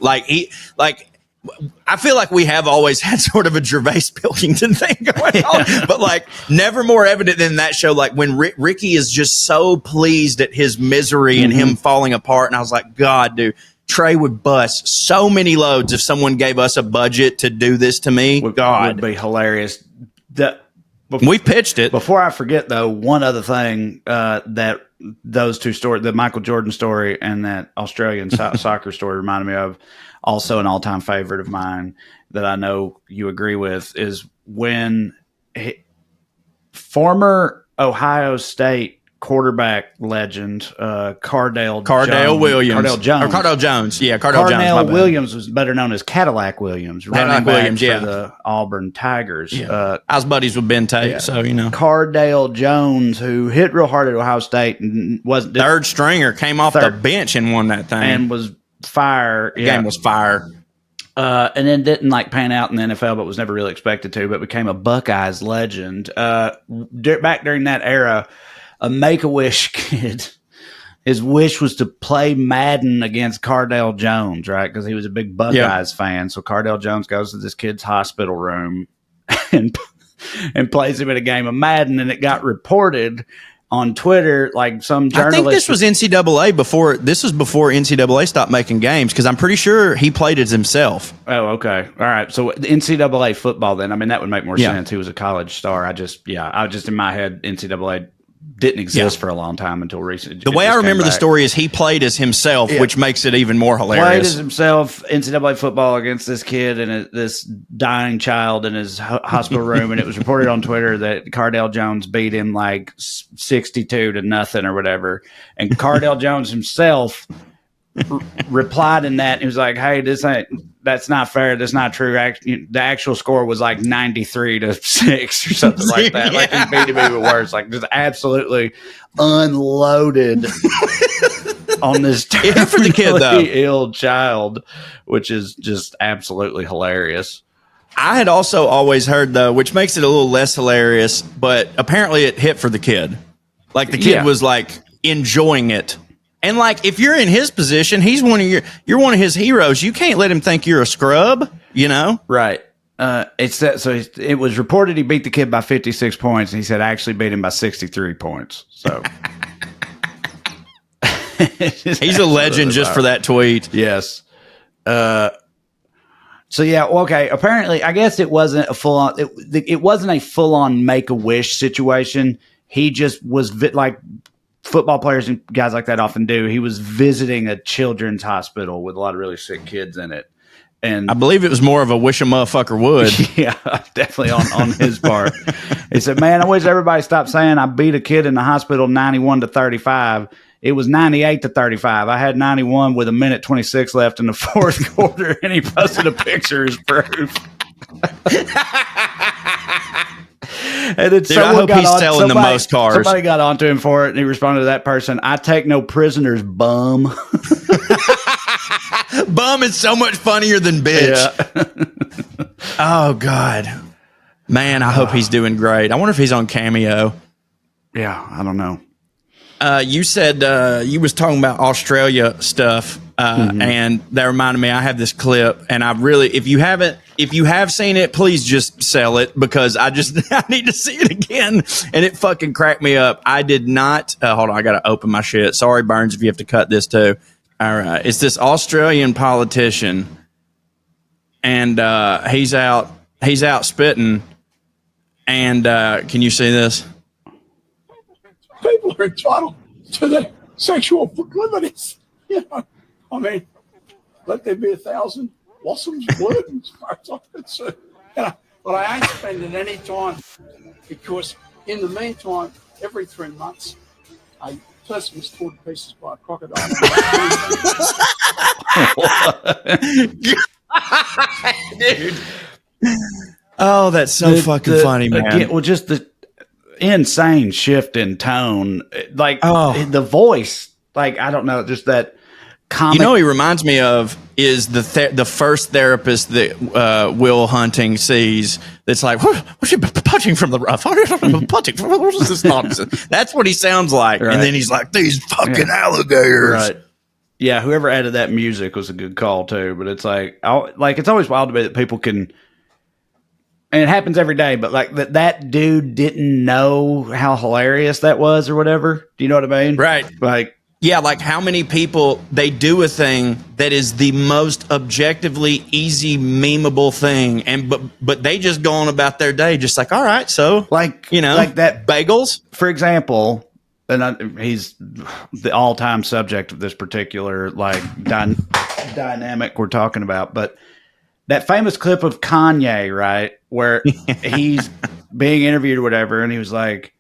I feel like we have always had sort of a Gervais Pilkington thing going on, but like never more evident than that show. Like when Ricky is just so pleased at his misery and him falling apart. And I was like, God, dude, Trae would bust so many loads if someone gave us a budget to do this to me. God, would be hilarious. We pitched it. Before I forget, though, one other thing that those two stories, the Michael Jordan story and that Australian soccer story reminded me of, also an all-time favorite of mine that I know you agree with, is when former Ohio State quarterback legend Cardell Jones. Yeah, Cardell Jones. Williams was better known as Cadillac Williams. Running back for the Auburn Tigers. Yeah. I was buddies with Ben Tate, so you know. Cardell Jones, who hit real hard at Ohio State and was third stringer, came off the bench and won that thing, and was fire. The game was fire. And then didn't pan out in the NFL, but was never really expected to. But became a Buckeyes legend. Back during that era, a Make-A-Wish kid, his wish was to play Madden against Cardell Jones, right? Because he was a big Buckeyes fan. So Cardell Jones goes to this kid's hospital room and plays him in a game of Madden, and it got reported on Twitter, like some journalist. I think this was NCAA before. This was before NCAA stopped making games, because I'm pretty sure he played it himself. Oh, okay, all right. So the NCAA football, then. I mean, that would make more sense. He was a college star. I just in my head, NCAA didn't exist for a long time until recently. The way I remember the story is he played as himself, which makes it even more hilarious. Played as himself, NCAA football against this kid and this dying child in his hospital room, and it was reported on Twitter that Cardell Jones beat him like 62-0 or whatever. And Cardell Jones himself replied in that. He was like, "Hey, that's not fair. That's not true. The actual score was like 93-6 or something like that. Like he beat him even worse. Like just absolutely unloaded on this for the kid, though. Ill child, which is just absolutely hilarious." I had also always heard, though, which makes it a little less hilarious, but apparently it hit for the kid. Like the kid was like enjoying it. And like, if you're in his position, he's you're one of his heroes. You can't let him think you're a scrub, you know? Right. It's that. So it was reported he beat the kid by 56 points, and he said I actually beat him by 63 points. So he's a legend just for that tweet. Yes. So yeah, okay. Apparently, I guess it wasn't a full on. It wasn't a full on Make-A-Wish situation. He just was like football players and guys like that often do. He was visiting a children's hospital with a lot of really sick kids in it. And I believe it was more of a wish a motherfucker would. Yeah, definitely on his part. He said, "Man, I wish everybody stopped saying I beat a kid in the hospital 91-35. It was 98-35. I had 91 with 1:26 left in the fourth quarter," and he posted a picture as proof. And then I hope he's selling the most cars. Somebody got onto him for it, and he responded to that person, "I take no prisoners, bum." Bum is so much funnier than bitch. Yeah. Oh, God. Man, I hope he's doing great. I wonder if he's on Cameo. Yeah, I don't know. You said you was talking about Australia stuff, and that reminded me. I have this clip, and I really, if you have seen it, please just sell it, because I need to see it again, and it fucking cracked me up. I did not. Hold on, I got to open my shit. Sorry, Burns, if you have to cut this too. All right, it's this Australian politician, and he's out spitting, and can you see this? People are entitled to their sexual proclivities. You know, I mean, let there be 1,000 blossoms bloom as far as I'm concerned. But I ain't spending any time, because in the meantime, every 3 months, a person was torn to pieces by a crocodile. Dude. Oh, that's so fucking funny, man. Again, well, just the insane shift in tone, like the voice, like I don't know, just that comic. You know, he reminds me of is the first therapist that Will Hunting sees. That's like, what's your punching from the rough. Punching from what is this nonsense? That's what he sounds like. Right. And then he's like, these fucking alligators. Right. Yeah, whoever added that music was a good call too. But it's like it's always wild to me that people can, and it happens every day. But like that dude didn't know how hilarious that was or whatever. Do you know what I mean? Right. Like, yeah, like how many people they do a thing that is the most objectively easy memeable thing, and but they just go on about their day, just like, all right, so like that bagels, for example. And he's the all-time subject of this particular like dynamic we're talking about. But that famous clip of Kanye, right, where he's being interviewed or whatever, and he was like,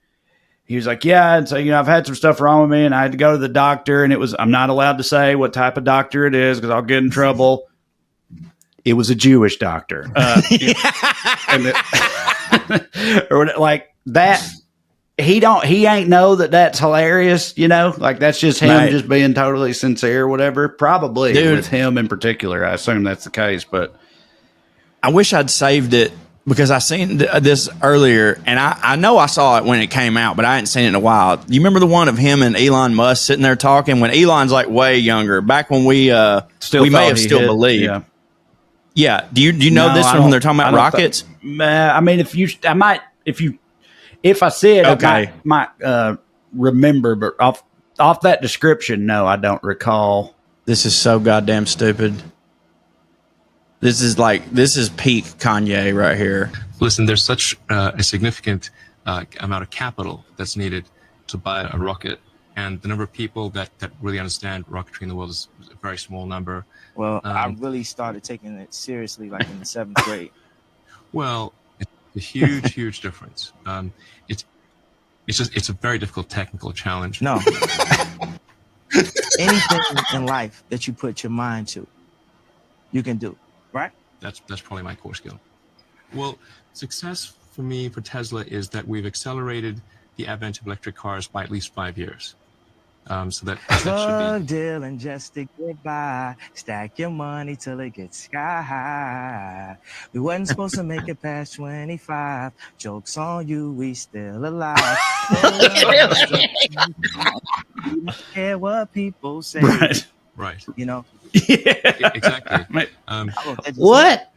yeah, and so I've had some stuff wrong with me, and I had to go to the doctor, and I'm not allowed to say what type of doctor it is because I'll get in trouble. It was a Jewish doctor, or like that. He ain't know that's hilarious, like that's just him just being totally sincere or whatever. Probably with him in particular. I assume that's the case, but I wish I'd saved it because I seen this earlier and I know I saw it when it came out, but I hadn't seen it in a while. You remember the one of him and Elon Musk sitting there talking when Elon's like way younger, back when we may have still believed. Yeah. Do you know this one when they're talking about rockets? I mean, if I see it, okay. I might remember, but off that description, no, I don't recall. This is so goddamn stupid. This is peak Kanye right here. Listen, there's such a significant amount of capital that's needed to buy a rocket, and the number of people that really understand rocketry in the world is a very small number. Well, I really started taking it seriously like in the 7th grade. Well, it's a huge, huge difference. It's a very difficult technical challenge. No. Anything in life that you put your mind to, you can do, right? That's probably my core skill. Well, success for me, for Tesla, is that we've accelerated the advent of electric cars by at least 5 years. So that drug dealing just to get by. Stack your money till it gets sky high. We wasn't supposed to make it past 25. Jokes on you, we still alive. We don't care what people say. Right. Yeah. Exactly. What?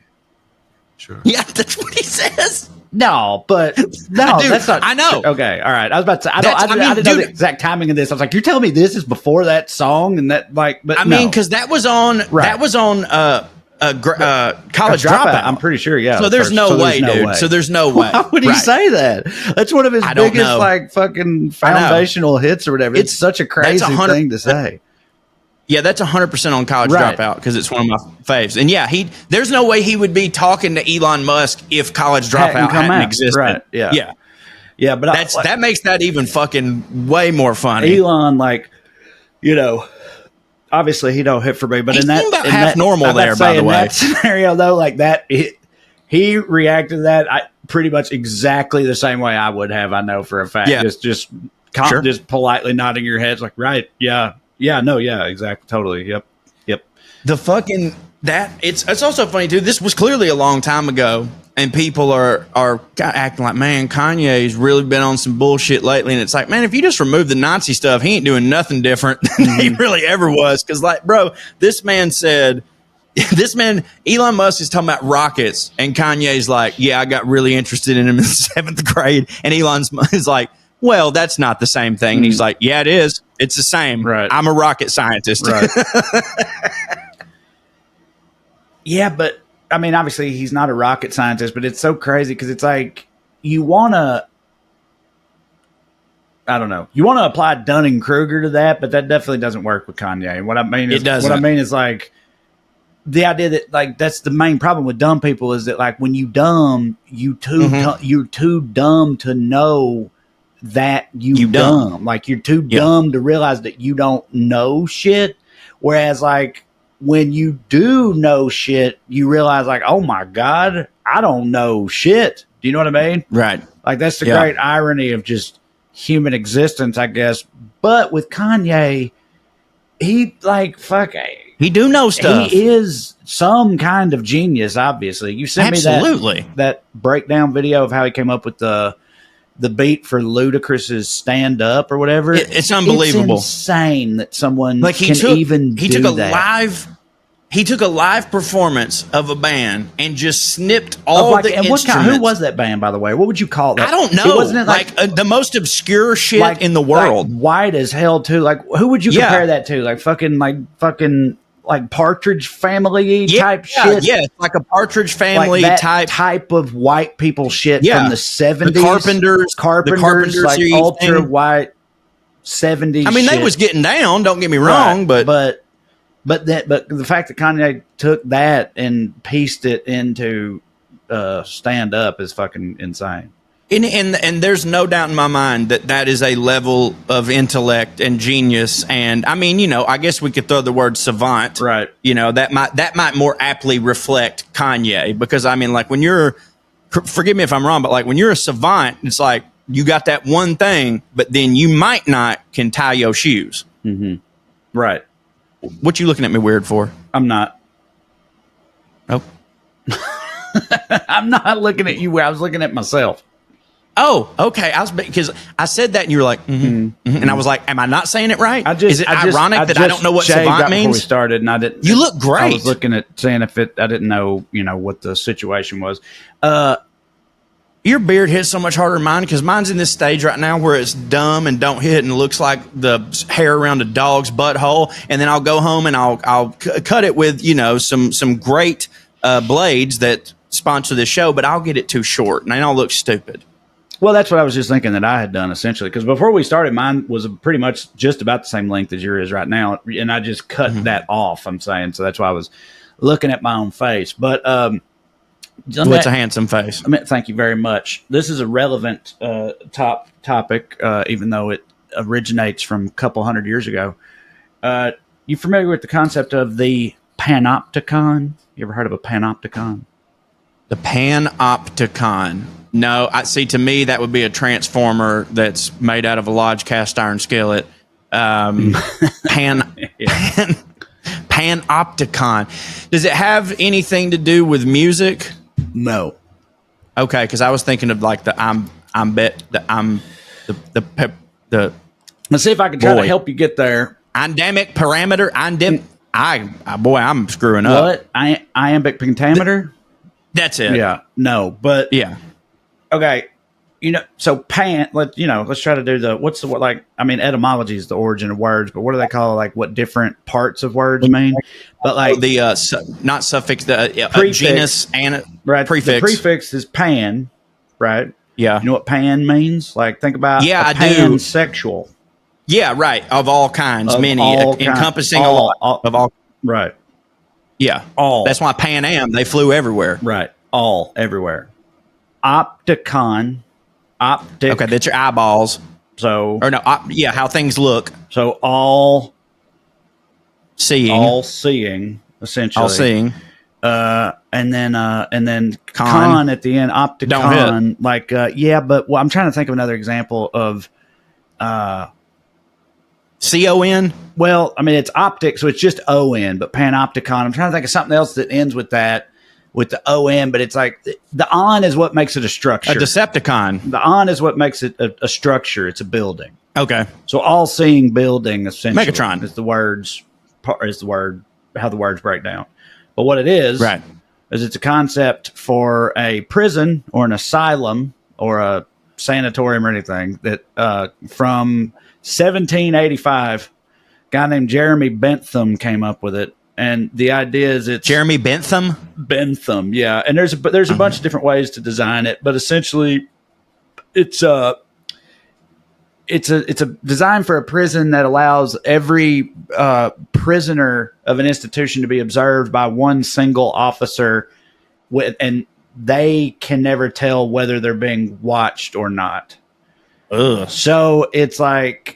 Sure. Yeah, that's what he says. No, but no, dude, that's not. I know. Okay, all right. I was about to say. I didn't know the exact timing of this. I was like, you're telling me this is before that song and that like. But I mean, because that was on. Right. That was on. College Dropout. I'm pretty sure. Yeah. So there's no way, dude. So there's no way. Why would he say that? That's one of his biggest like fucking foundational hits or whatever. It's such a crazy thing to say. Yeah, that's 100% on College Dropout because it's one of my faves. And yeah, there's no way he would be talking to Elon Musk if College Dropout hadn't existed. Right. Yeah. Yeah, but that makes that even fucking way more funny. Elon, obviously he don't hit for me, but he in that seemed about half normal there, by the way. In that scenario though, like that, he reacted to that pretty much exactly the same way I would have. I know for a fact. Yeah. Just politely nodding your heads, like, right, yeah. Yeah, no, yeah, exactly, totally, yep. The fucking it's also funny too. This was clearly a long time ago, and people are acting like, man, Kanye's really been on some bullshit lately, and it's like, man, if you just remove the Nazi stuff, he ain't doing nothing different than he really ever was. Because, like, bro, Elon Musk is talking about rockets, and Kanye's like, yeah, I got really interested in him in 7th grade, and Elon's is like, well, that's not the same thing. And he's like, yeah, it is. It's the same. Right. I'm a rocket scientist. Right. Yeah, but I mean, obviously he's not a rocket scientist, but it's so crazy because it's like you want to apply Dunning-Kruger to that, but that definitely doesn't work with Kanye. And what I mean is like the idea that like that's the main problem with dumb people is that like when you dumb, you're too dumb to know that you dumb. Like you're too dumb to realize that you don't know shit. Whereas like when you do know shit, you realize like, oh my God, I don't know shit. Do you know what I mean? Right. Like that's the great irony of just human existence, I guess. But with Kanye, he like He do know stuff. He is some kind of genius, obviously. You sent Absolutely. me that breakdown video of how he came up with the beat for Ludacris's stand up or whatever. It's unbelievable. It's insane that someone Like he took a live performance of a band and just snipped all the instruments. Who was that band, by the way? What would you call that? I don't know. It wasn't like the most obscure shit in the world. Like white as hell too. Like who would you compare that to? Like fucking Partridge Family type shit. Yeah, it's like a Partridge Family type of white people shit from the 70s. The Carpenters, like ultra white 70s. I mean, they was getting down. Don't get me wrong, but the fact that Kanye took that and pieced it into stand up is fucking insane. And there's no doubt in my mind that is a level of intellect and genius. And I mean, I guess we could throw the word savant, right? That might more aptly reflect Kanye, because I mean, like when forgive me if I'm wrong, but like when you're a savant, it's like you got that one thing, but then you might not can tie your shoes. Mm-hmm. Right. What you looking at me weird for? I'm not. Oh, I'm not looking at you. I was looking at myself. Oh, okay. Because I said that and you were like, and I was like, am I not saying it right? Is it ironic that I don't know what savant means? Before we started, and I didn't. You look great. I was looking at saying I didn't know, what the situation was. Your beard hits so much harder than mine, because mine's in this stage right now where it's dumb and don't hit and looks like the hair around a dog's butthole. And then I'll go home and I'll cut it with, some great blades that sponsor this show, but I'll get it too short and I'll look stupid. Well, that's what I was just thinking that I had done, essentially, because before we started, mine was pretty much just about the same length as yours is right now, and I just cut that off, I'm saying, so that's why I was looking at my own face. But it's a handsome face. Thank you very much. This is a relevant topic, even though it originates from a couple hundred years ago. You familiar with the concept of the panopticon? You ever heard of a panopticon? The panopticon. No, to me, that would be a transformer that's made out of a large cast iron skillet. Panopticon. Does it have anything to do with music? No. Okay, because I was thinking of like the Let's see if I can try to help you get there. Dynamic parameter. I'm screwing up. What? Iambic pentameter? That's it. Yeah. No, but yeah. Okay. So let's try to do etymology is the origin of words, but what do they call what different parts of words mean? But not suffix, the prefix, genus and right. Prefix. The prefix is pan, right? Yeah. You know what pan means? Like think about pansexual. Yeah, right. Of all kinds, encompassing a lot of all. Right. Yeah. All. That's why Pan Am, they flew everywhere. Right. All everywhere. Optic. Okay, that's your eyeballs. So how things look. So all seeing, essentially. All seeing. And then con at the end, opticon. But I'm trying to think of another example of CON. Well, it's optic, so it's just ON, but panopticon. I'm trying to think of something else that ends with that. With the ON, but it's like the on is what makes it a structure. A Decepticon. The on is what makes it a structure. It's a building. Okay. So all-seeing building essentially. Megatron is how the words break down. But what it is, right, is it's a concept for a prison or an asylum or a sanatorium or anything that from 1785, a guy named Jeremy Bentham came up with it. And the idea is it's Jeremy Bentham, yeah. And there's a bunch of different ways to design it, but essentially, it's a design for a prison that allows every prisoner of an institution to be observed by one single officer, and they can never tell whether they're being watched or not. Ugh. So it's like,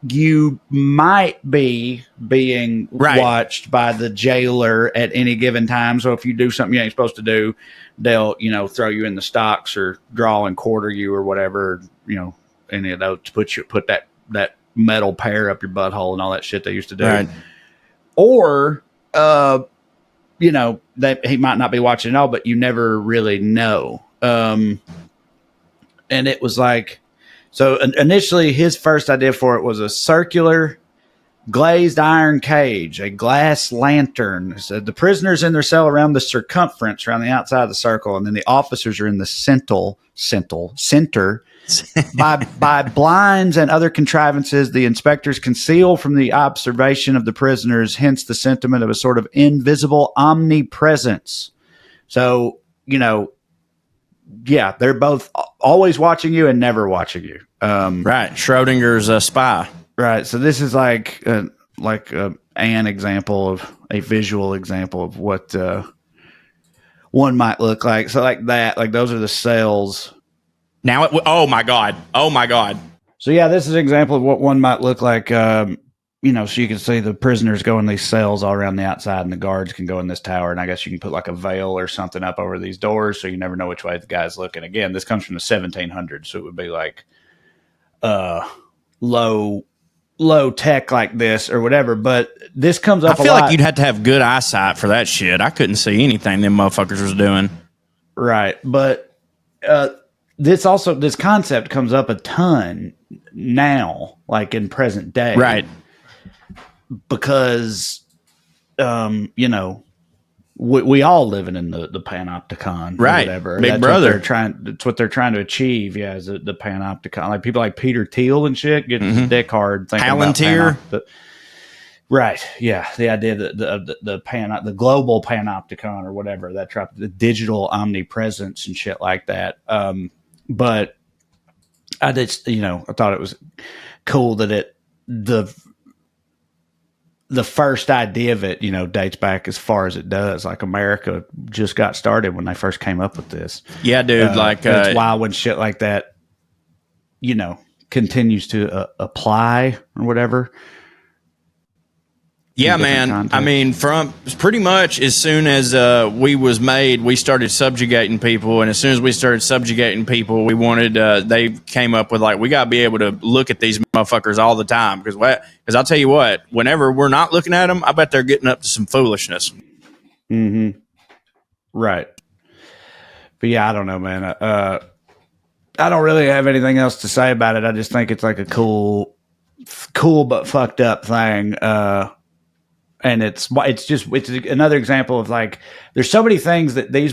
you might be being watched by the jailer at any given time. So if you do something you ain't supposed to do, they'll, throw you in the stocks or draw and quarter you or whatever, any of those to put that metal pear up your butthole and all that shit they used to do. Right. Or that he might not be watching at all, but you never really know. And it was like, so initially his first idea for it was a circular glazed iron cage, a glass lantern. So the prisoners in their cell around the circumference, around the outside of the circle, and then the officers are in the center. by blinds and other contrivances, the inspectors conceal from the observation of the prisoners, hence the sentiment of a sort of invisible omnipresence. So, they're both always watching you and never watching you. Right. Schrodinger's spy. Right. So this is like an example of a visual example of what one might look like. So like that, like those are the cells. Now, oh my God. So yeah, this is an example of what one might look like. So you can see the prisoners go in these cells all around the outside, and the guards can go in this tower. And I guess you can put like a veil or something up over these doors, so you never know which way the guy's looking. Again, this comes from the 1700s, so it would be like low tech like this or whatever. But this comes up. I feel like you'd have to have good eyesight for that shit. I couldn't see anything them motherfuckers was doing. Right, but this concept comes up a ton now, like in present day, right? Because, we all living in the panopticon, right? Or whatever. Big brother. That's what they're trying to achieve. Yeah, is the panopticon. Like people like Peter Thiel and shit get his dick hard thinking Palantir. about right. Yeah, the idea that the global panopticon or whatever, that the digital omnipresence and shit like that. But I just, I thought it was cool that the first idea of it, dates back as far as it does. Like America just got started when they first came up with this. Yeah, dude. It's wild when shit like that, continues to apply or whatever. Yeah, man. Context. I mean, from pretty much as soon as we was made, we started subjugating people, and as soon as we started subjugating people, we wanted. They came up with like, we gotta be able to look at these motherfuckers all the time because I'll tell you what, whenever we're not looking at them, I bet they're getting up to some foolishness. Mm-hmm. Right. But yeah, I don't know, man. I don't really have anything else to say about it. I just think it's like a cool but fucked up thing. And it's another example of like, there's so many things that these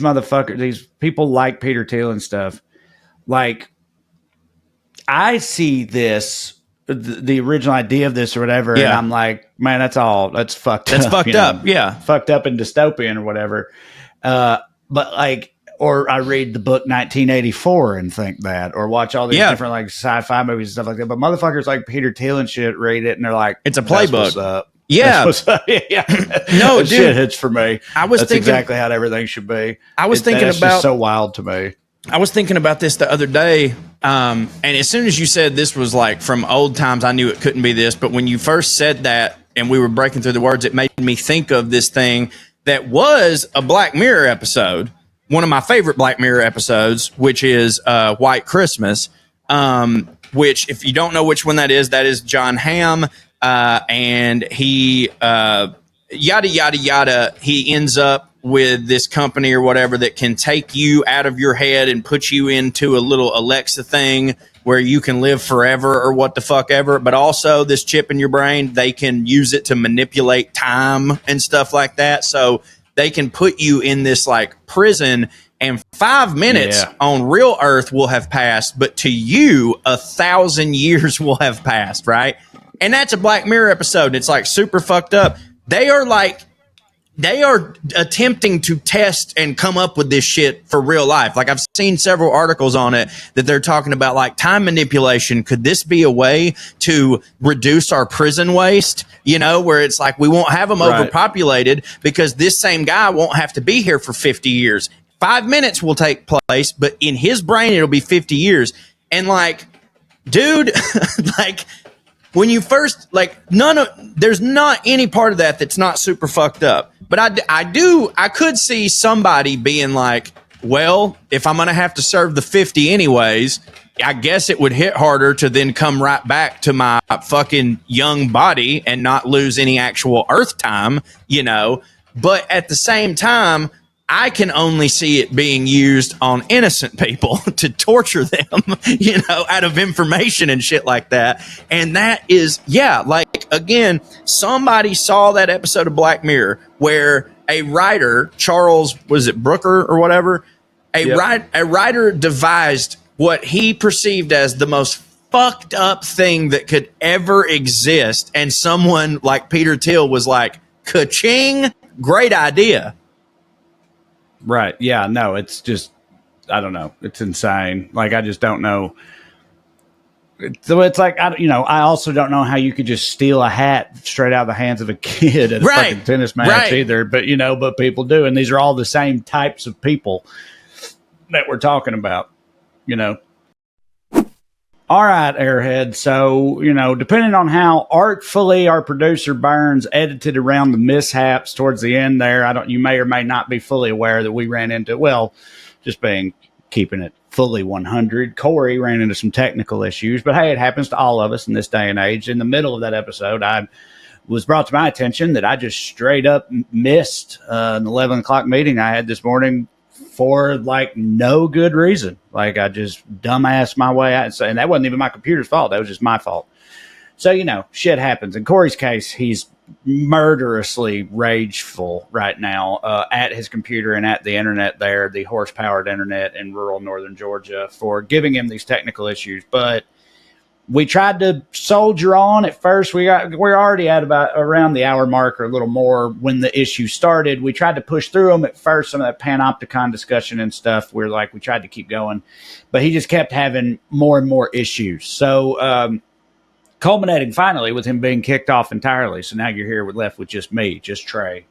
people like Peter Thiel and stuff. Like, I see this, the original idea of this or whatever, and I'm like, man, that's fucked up. That's fucked up. Yeah. Fucked up and dystopian or whatever. But like, or I read the book 1984 and think that, or watch all these different like sci-fi movies and stuff like that. But motherfuckers like Peter Thiel and shit read it and they're like, it's a playbook. That's what's up. Yeah. Yeah. No, dude. Shit hits for me. That's thinking exactly how everything should be. That's just so wild to me. I was thinking about this the other day. And as soon as you said this was like from old times, I knew it couldn't be this. But when you first said that and we were breaking through the words, it made me think of this thing that was a Black Mirror episode. One of my favorite Black Mirror episodes, which is White Christmas, which if you don't know which one that is John Hamm. And he, yada, yada, yada, he ends up with this company or whatever that can take you out of your head and put you into a little Alexa thing where you can live forever or what the fuck ever. But also this chip in your brain, they can use it to manipulate time and stuff like that. So they can put you in this like prison, and 5 minutes on real Earth will have passed, but to you, 1,000 years will have passed, right? And that's a Black Mirror episode. It's like super fucked up. They are attempting to test and come up with this shit for real life. Like I've seen several articles on it that they're talking about like time manipulation. Could this be a way to reduce our prison waste? Where it's like we won't have them overpopulated because this same guy won't have to be here for 50 years. 5 minutes will take place, but in his brain, it'll be 50 years. And like, dude, like, when you first, like, there's not any part of that that's not super fucked up. But I could see somebody being like, well, if I'm going to have to serve the 50 anyways, I guess it would hit harder to then come right back to my fucking young body and not lose any actual earth time, you know. But at the same time, I can only see it being used on innocent people to torture them, you know, out of information and shit like that. And that is, yeah, like, again, somebody saw that episode of Black Mirror where a writer, Charles, was it Brooker or whatever? A writer devised what he perceived as the most fucked up thing that could ever exist. And someone like Peter Thiel was like, ka-ching, great idea. Right. Yeah. No, it's just, I don't know. It's insane. Like, I just don't know. So it's like, I also don't know how you could just steal a hat straight out of the hands of a kid at a fucking tennis match either. But, but people do. And these are all the same types of people that we're talking about, All right, Airhead. So, depending on how artfully our producer Burns edited around the mishaps towards the end there, you may or may not be fully aware that we ran into, keeping it fully 100. Corey ran into some technical issues, but hey, it happens to all of us in this day and age. In the middle of that episode, I was brought to my attention that I just straight up missed an 11 o'clock meeting I had this morning for no good reason. I just dumbass my way out. And that wasn't even my computer's fault. That was just my fault. So, shit happens. In Corey's case, he's murderously rageful right now at his computer and at the internet there, the horse-powered internet in rural northern Georgia, for giving him these technical issues. But we tried to soldier on at first. We're already at about around the hour mark or a little more when the issue started. We tried to push through them at first, some of that panopticon discussion and stuff. We tried to keep going, but he just kept having more and more issues. So, culminating finally with him being kicked off entirely. So now you're left with just me, just Trae,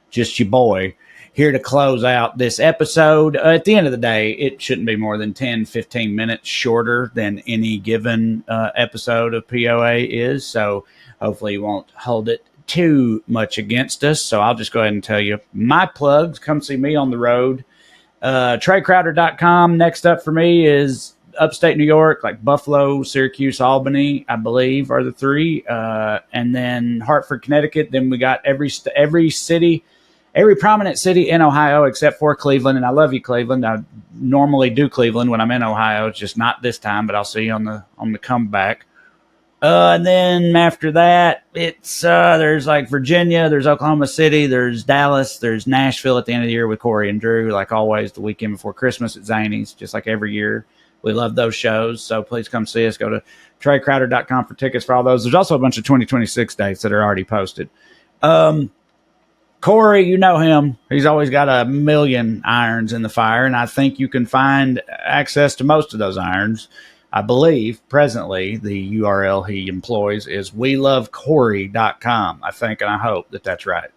just your boy, here to close out this episode. At the end of the day, it shouldn't be more than 10, 15 minutes shorter than any given episode of POA is. So hopefully you won't hold it too much against us. So I'll just go ahead and tell you my plugs. Come see me on the road. TraeCrowder.com. Next up for me is upstate New York, like Buffalo, Syracuse, Albany, I believe, are the three. And then Hartford, Connecticut. Then we got every city, every prominent city in Ohio except for Cleveland. And I love you, Cleveland. I normally do Cleveland when I'm in Ohio. It's just not this time, but I'll see you on the comeback. And then after that, it's there's Virginia, there's Oklahoma City, there's Dallas, there's Nashville at the end of the year with Corey and Drew, like always, the weekend before Christmas at Zany's, just like every year. We love those shows, so please come see us. Go to TraeCrowder.com for tickets for all those. There's also a bunch of 2026 dates that are already posted. Corey, you know him. He's always got a million irons in the fire, and I think you can find access to most of those irons. I believe presently the URL he employs is welovecorey.com. I think and I hope that that's right.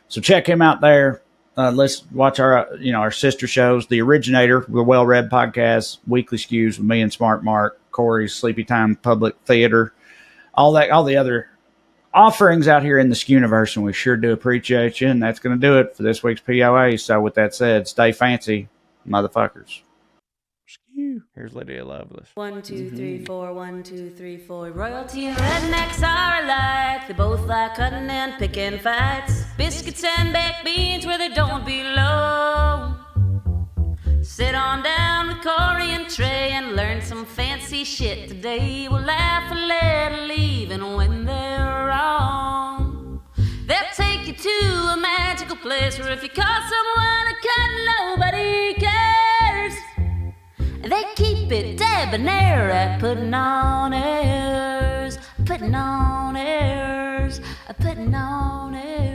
So check him out there. Let's watch our sister shows, The Originator, the Well Read Podcast, Weekly Skews with me and Smart Mark, Corey's Sleepy Time Public Theater, all the other offerings out here in the Skewniverse, and we sure do appreciate you. And that's going to do it for this week's POA. So with that said, stay fancy, motherfuckers. Skew. Here's Lydia Lovelace. 1, 2, 3, 4, 1, 2, 3, 4. Royalty and rednecks are alike. They both like cutting and picking fights. Biscuits and baked beans where they don't belong. Sit on down with Corey and Trae and learn some fancy shit today. We'll laugh a little even when they're wrong. They'll take you to a magical place where if you call someone a cunt, nobody cares. They keep it debonair at putting on airs, putting on airs, putting on airs.